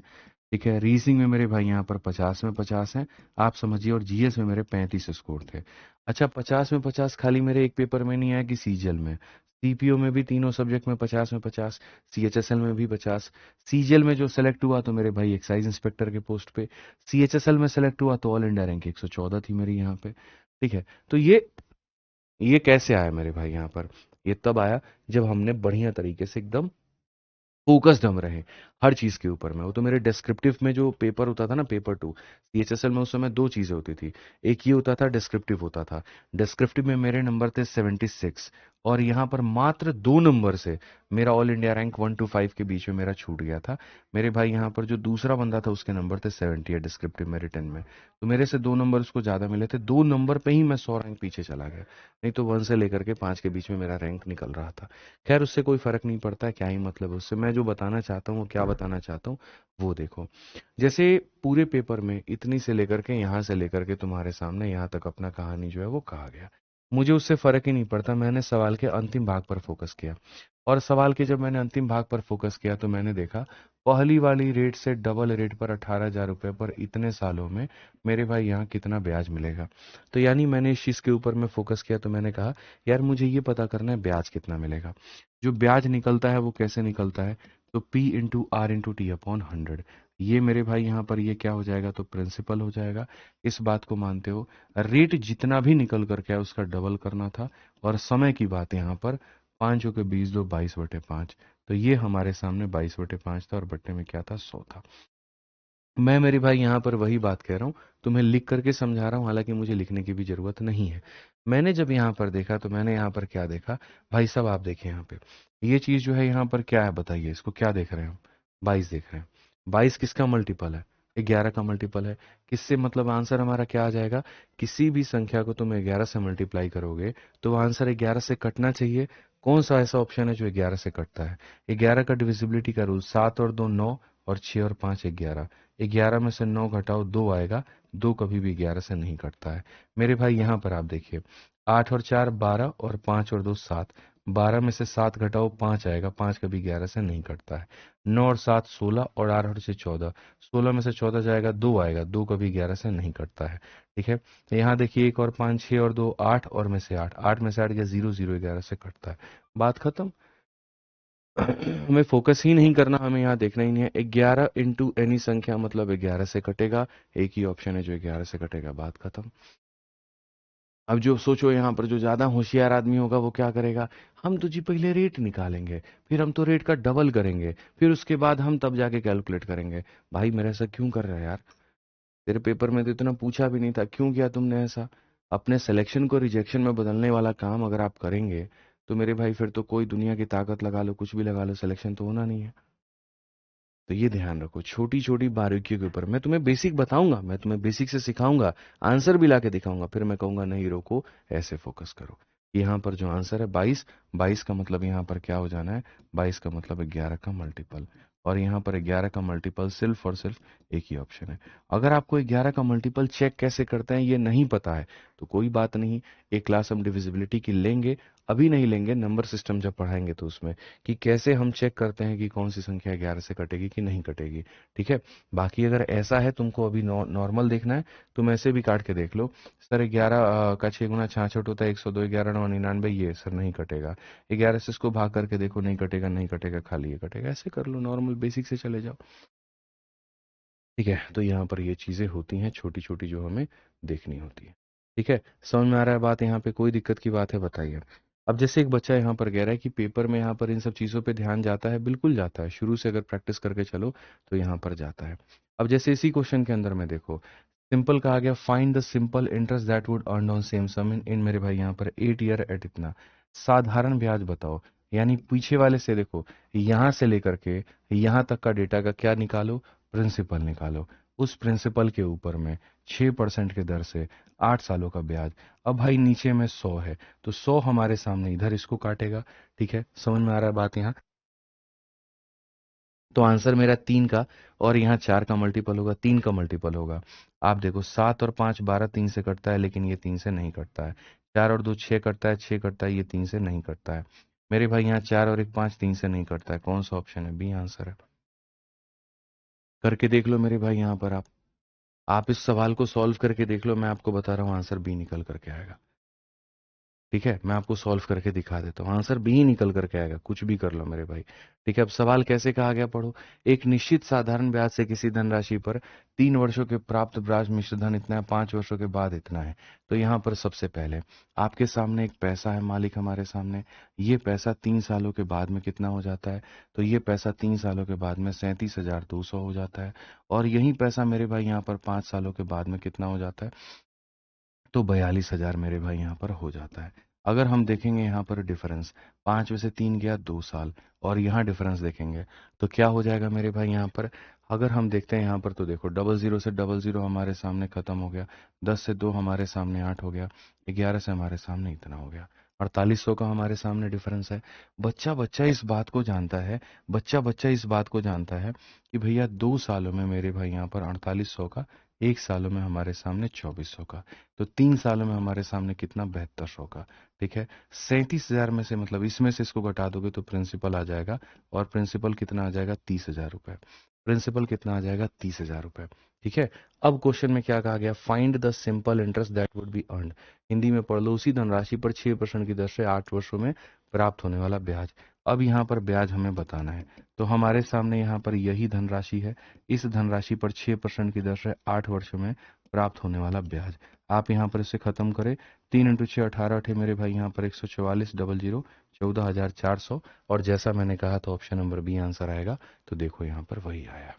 ठीक है, रीजनिंग में मेरे भाई यहाँ पर 50 में 50 है, आप समझिए, और जीएस में मेरे 35 स्कोर थे। अच्छा, 50 में 50 खाली मेरे एक पेपर में नहीं आया कि सीजीएल में, सीपीओ में भी तीनों सब्जेक्ट में 50 में 50, सीएचएसएल में भी 50। सीजीएल में जो सेलेक्ट हुआ तो मेरे भाई एक्साइज इंस्पेक्टर के पोस्ट पे, सीएचएसएल में सेलेक्ट हुआ तो ऑल इंडिया रैंक 114 थी मेरी यहाँ पे, ठीक है। तो ये कैसे आया मेरे भाई? यहाँ पर ये तब आया जब हमने बढ़िया तरीके से एकदम फोकस्ड हम रहे हर चीज के ऊपर में। वो तो मेरे डिस्क्रिप्टिव में जो पेपर होता था ना, पेपर 2 सीएचएसएल में, उस समय दो चीजें होती थी। एक ये होता था, डिस्क्रिप्टिव होता था। डिस्क्रिप्टिव में मेरे नंबर थे 76, और यहाँ पर मात्र 2 नंबर से मेरा ऑल इंडिया रैंक 1 to 5 के बीच में मेरा छूट गया था। मेरे भाई यहाँ पर जो दूसरा बंदा था उसके नंबर थे 70 डिस्क्रिप्टिव में, रिटन में, तो मेरे से 2 नंबर उसको ज्यादा मिले थे। 2 नंबर पे ही मैं 100 रैंक पीछे चला गया, नहीं तो 1 से लेकर के 5 के बीच में मेरा रैंक निकल रहा था। खैर, उससे कोई फर्क नहीं पड़ता है, क्या ही मतलब है उससे। मैं जो बताना चाहता हूँ, वो क्या बताना चाहता हूँ वो देखो। जैसे पूरे पेपर में इतनी से लेकर के, यहाँ से लेकर के तुम्हारे सामने यहाँ तक अपना कहानी जो है वो कहा गया। मुझे उससे फर्क ही नहीं पड़ता, मैंने सवाल के अंतिम भाग पर फोकस किया। और सवाल के जब मैंने अंतिम भाग पर फोकस किया तो मैंने देखा पहली वाली रेट से डबल रेट पर 18,000 रुपए पर इतने सालों में मेरे भाई यहाँ कितना ब्याज मिलेगा। तो यानी मैंने इस चीज के ऊपर में फोकस किया, तो मैंने कहा यार मुझे ये पता करना है ब्याज कितना मिलेगा। जो ब्याज निकलता है वो कैसे निकलता है? तो P × R × T/100। ये मेरे भाई यहाँ पर ये क्या हो जाएगा? तो प्रिंसिपल हो जाएगा। इस बात को मानते हो? रेट जितना भी निकल करके आया उसका डबल करना था। और समय की बात है यहाँ पर, 5 × 20 = 22/5। तो ये हमारे सामने 22/5 था, और बट्टे में क्या था? 100 था। मैं मेरे भाई यहाँ पर वही बात कह रहा हूँ, तुम्हें लिख करके समझा रहा हूँ, हालांकि मुझे लिखने की भी जरूरत नहीं है। मैंने जब यहाँ पर देखा तो मैंने यहाँ पर क्या देखा? भाई साहब आप देखिए यहाँ पे, ये चीज जो है यहाँ पर क्या है बताइए, इसको क्या देख रहे हैं हम? 22 देख रहे हैं। 22 किसका मल्टीपल है? 11 का मल्टीपल है। किससे मतलब आंसर हमारा क्या आ जाएगा? किसी भी संख्या को तुम 11 से मल्टीप्लाई करोगे तो आंसर 11 से कटना चाहिए। कौन सा ऐसा ऑप्शन है जो 11 से कटता है? 11 का डिविजिबिलिटी का रूल, 7 और 2 9, और 6 और 5 11। 11 में से 9 घटाओ 2 आएगा, 2 कभी भी 11 से नहीं कटता है मेरे भाई। यहाँ पर आप देखिए 8 और 4 12 और 5 और 2 7, 12 में से 7 घटाओ 5 आएगा, 5 कभी 11 से नहीं कटता है। 9 और 7 16 और 8 और 6 14, 16 में से 14 जाएगा 2 आएगा, 2 कभी 11 से नहीं कटता है। ठीक है, यहाँ देखिए 1 और 5 6 और 2 8 और में से 8, 8 में से 8 गया 0, 0 11 से कटता है। बात खत्म। हमें फोकस ही नहीं करना, हमें यहाँ देखना ही नहीं है। 11 इंटू एनी संख्या मतलब 11 से कटेगा, एक ही ऑप्शन है जो 11 से कटेगा। बात खत्म। अब जो सोचो यहाँ पर जो ज्यादा होशियार आदमी होगा वो क्या करेगा, हम तो जी पहले रेट निकालेंगे, फिर हम तो रेट का डबल करेंगे, फिर उसके बाद हम तब जाके कैलकुलेट करेंगे। भाई मेरे ऐसा क्यों कर रहा है यार, तेरे पेपर में तो इतना पूछा भी नहीं था, क्यों किया तुमने ऐसा? अपने सिलेक्शन को रिजेक्शन में बदलने वाला काम अगर आप करेंगे तो मेरे भाई फिर तो कोई दुनिया की ताकत लगा लो, कुछ भी लगा लो, सिलेक्शन तो होना नहीं है। तो ये ध्यान रखो, छोटी छोटी बारीकियों के ऊपर मैं तुम्हें बेसिक बताऊंगा, मैं तुम्हें बेसिक से सिखाऊंगा, आंसर भी लाके दिखाऊंगा, फिर मैं कहूंगा नहीं रोको, ऐसे फोकस करो। यहाँ पर जो आंसर है 22, 22 का मतलब यहाँ पर क्या हो जाना है, 22 का मतलब 11 का मल्टीपल, और यहाँ पर 11 का मल्टीपल सिर्फ और सिर्फ एक ही ऑप्शन है। अगर आपको 11 का मल्टीपल चेक कैसे करते हैं ये नहीं पता है तो कोई बात नहीं, एक क्लास हम डिविजिबिलिटी की लेंगे, अभी नहीं लेंगे, नंबर सिस्टम जब पढ़ाएंगे तो उसमें कि कैसे हम चेक करते हैं कि कौन सी संख्या 11 से कटेगी कि नहीं कटेगी। ठीक है, बाकी अगर ऐसा है तुमको अभी नॉर्मल देखना है, तुम ऐसे भी काट के देख लो। सर 11 का 6 गुना 66 होता है 102, 11 9 99, ये सर नहीं कटेगा। 11 से इसको भाग करके देखो, नहीं कटेगा, नहीं कटेगा, खाली ये कटेगा, ऐसे कर लो, नॉर्मल बेसिक से चले जाओ। ठीक है, तो यहाँ पर ये चीजें होती हैं छोटी छोटी जो हमें देखनी होती है। ठीक है, समझ में आ रहा है बात? यहाँ पे कोई दिक्कत की बात है बताइए। अब जैसे एक बच्चा यहाँ पर कह रहा है कि पेपर में यहाँ पर इन सब चीज़ों पे ध्यान जाता है, बिल्कुल जाता है, शुरू से अगर प्रैक्टिस करके चलो तो यहाँ पर जाता है। अब जैसे इसी क्वेश्चन के अंदर में देखो, सिंपल कहा गया find the simple interest that would earn on same sum in मेरे भाई यहाँ पर 8 ईयर एट इतना, साधारण ब्याज बताओ। यानी पीछे वाले से देखो, यहाँ से लेकर के यहाँ तक का डेटा का क्या निकालो, प्रिंसिपल निकालो, उस प्रिंसिपल के ऊपर में 6% के दर से 8 सालों का ब्याज। अब भाई नीचे में 100 है तो 100 हमारे सामने इधर इसको काटेगा। ठीक है, समझ में आ रहा है बात यहाँ? तो आंसर मेरा 3 का, और यहाँ 4 का मल्टीपल होगा, 3 का मल्टीपल होगा। आप देखो 7 और 5 12, 3 से कटता है लेकिन ये 3 से नहीं कटता है। 4 और 2 6 कटता है, 6 कटता है, ये 3 से नहीं कटता है। मेरे भाई यहाँ 4 और 1 5, 3 से नहीं कटता है। कौन सा ऑप्शन है? बी आंसर है। करके देख लो मेरे भाई, यहाँ पर आप इस सवाल को सॉल्व करके देख लो, मैं आपको बता रहा हूँ आंसर बी निकल करके आएगा। ठीक है, मैं आपको सॉल्व करके दिखा देता हूँ, आंसर बी ही निकल करके आएगा, कुछ भी कर लो मेरे भाई। ठीक है, अब सवाल कैसे कहा गया पढ़ो। एक निश्चित साधारण ब्याज से किसी धनराशि पर 3 वर्षों के प्राप्त ब्याज मिश्र धन इतना है, 5 वर्षों के बाद इतना है। तो यहाँ पर सबसे पहले आपके सामने एक पैसा है, मालिक हमारे सामने, ये पैसा 3 सालों के बाद में कितना हो जाता है, तो ये पैसा 3 सालों के बाद में 37,200 हो जाता है। और यही पैसा मेरे भाई यहाँ पर 5 सालों के बाद में कितना हो जाता है, तो 42,000 मेरे भाई यहाँ पर हो जाता है। अगर हम देखेंगे यहाँ पर डिफरेंस, 5 में से 3 गया 2 साल, और यहाँ डिफरेंस देखेंगे तो क्या हो जाएगा मेरे भाई यहाँ पर। अगर हम देखते हैं यहाँ पर तो देखो, डबल जीरो से डबल जीरो हमारे सामने खत्म हो गया, 10 से 2 हमारे सामने 8 हो गया, 11 से हमारे सामने इतना हो गया, 4800 का हमारे सामने डिफरेंस है। बच्चा बच्चा इस बात को जानता है, बच्चा बच्चा इस बात को जानता है कि भैया 2 सालों में मेरे भाई यहाँ पर 4800 का, 1 सालों में हमारे सामने 2400 का, तो 3 सालों में हमारे सामने कितना, 7200 का। ठीक है, 37,000 में से मतलब इसमें से इसको घटा दोगे तो प्रिंसिपल आ जाएगा, और प्रिंसिपल कितना आ जाएगा, 30,000 रुपए। प्रिंसिपल कितना आ जाएगा, 30,000 रुपए। ठीक है, अब क्वेश्चन में क्या कहा गया, find the simple interest that would be earn. Hindi में पढ़ लो, उसी धनराशि पर 6% की दर से 8 वर्षों में प्राप्त होने वाला ब्याज। अब यहाँ पर ब्याज हमें बताना है, तो हमारे सामने यहाँ पर यही धनराशि है, इस धनराशि पर 6% की दर से 8 वर्षों में प्राप्त होने वाला ब्याज। आप यहाँ पर इसे खत्म करें, 3 × 6 18 अठे मेरे भाई यहाँ पर 144 डबल जीरो 14,400, और जैसा मैंने कहा तो ऑप्शन नंबर बी आंसर आएगा। तो देखो यहाँ पर वही आया।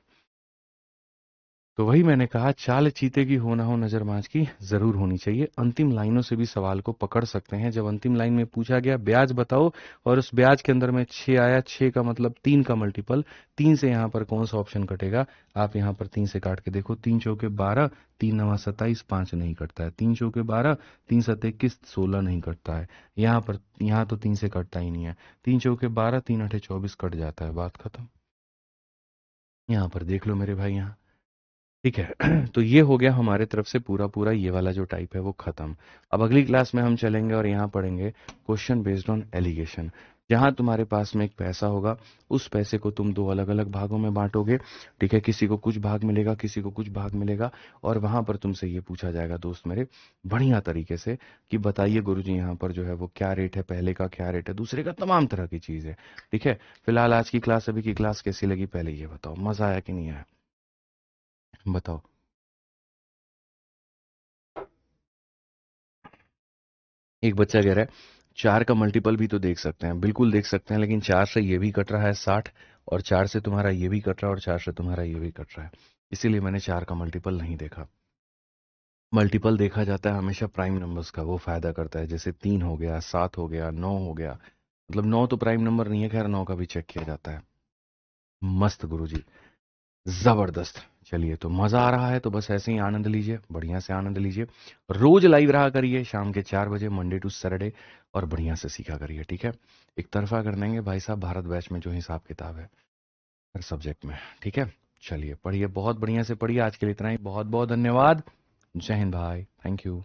तो वही मैंने कहा, चाल चीते की हो ना हो नजर बाज की जरूर होनी चाहिए। अंतिम लाइनों से भी सवाल को पकड़ सकते हैं। जब अंतिम लाइन में पूछा गया ब्याज बताओ, और उस ब्याज के अंदर में 6 आया, 6 का मतलब 3 का मल्टीपल, 3 से यहाँ पर कौन सा ऑप्शन कटेगा, आप यहाँ पर 3 से काट के देखो, 3 चौके 12, 3 नवा 27, 5 नहीं कटता है, 3 चौके 12, 3 सत्ते 21, 16 नहीं कटता है। यहाँ पर, यहाँ तो 3 से कटता ही नहीं है, 3 चौके 12, 3 अठे 24 कट जाता है, बात खत्म। यहाँ पर देख लो मेरे भाई, यहाँ ठीक है। तो ये हो गया हमारे तरफ से पूरा पूरा ये वाला जो टाइप है वो खत्म। अब अगली क्लास में हम चलेंगे और यहाँ पढ़ेंगे क्वेश्चन बेस्ड ऑन एलिगेशन। जहां तुम्हारे पास में एक पैसा होगा, उस पैसे को तुम दो अलग अलग भागों में बांटोगे। ठीक है, किसी को कुछ भाग मिलेगा, किसी को कुछ भाग मिलेगा, और वहां पर तुमसे ये पूछा जाएगा दोस्त मेरे, बढ़िया तरीके से, कि बताइए गुरुजी यहाँ पर जो है वो क्या रेट है, पहले का क्या रेट है, दूसरे का, तमाम तरह की चीज है। ठीक है। फिलहाल आज की क्लास, अभी की क्लास कैसी लगी पहले ये बताओ, मजा आया कि नहीं आया, बताओ। एक बच्चा कह रहा है 4 का मल्टीपल भी तो देख सकते हैं। बिल्कुल देख सकते हैं, लेकिन 4 से ये भी कट रहा है 60, और 4 से तुम्हारा ये भी कट रहा है, और 4 से तुम्हारा ये भी कट रहा है। इसीलिए मैंने 4 का मल्टीपल नहीं देखा। मल्टीपल देखा जाता है हमेशा प्राइम नंबर्स का, वो फायदा करता है। जैसे 3 हो गया, 7 हो गया, 9 हो गया। मतलब 9 तो प्राइम नंबर नहीं है, खैर 9 का भी चेक किया जाता है। मस्त गुरुजी, जबरदस्त। चलिए, तो मजा आ रहा है तो बस ऐसे ही आनंद लीजिए, बढ़िया से आनंद लीजिए। रोज लाइव रहा करिए शाम के 4 बजे, मंडे टू सैटरडे, और बढ़िया से सीखा करिए। ठीक है। एक तरफा कर देंगे भाई साहब भारत बैच में जो हिसाब किताब है हर सब्जेक्ट में। ठीक है। चलिए पढ़िए, बहुत बढ़िया से पढ़िए। आज के लिए इतना ही, बहुत बहुत धन्यवाद। जय हिंद भाई, थैंक यू।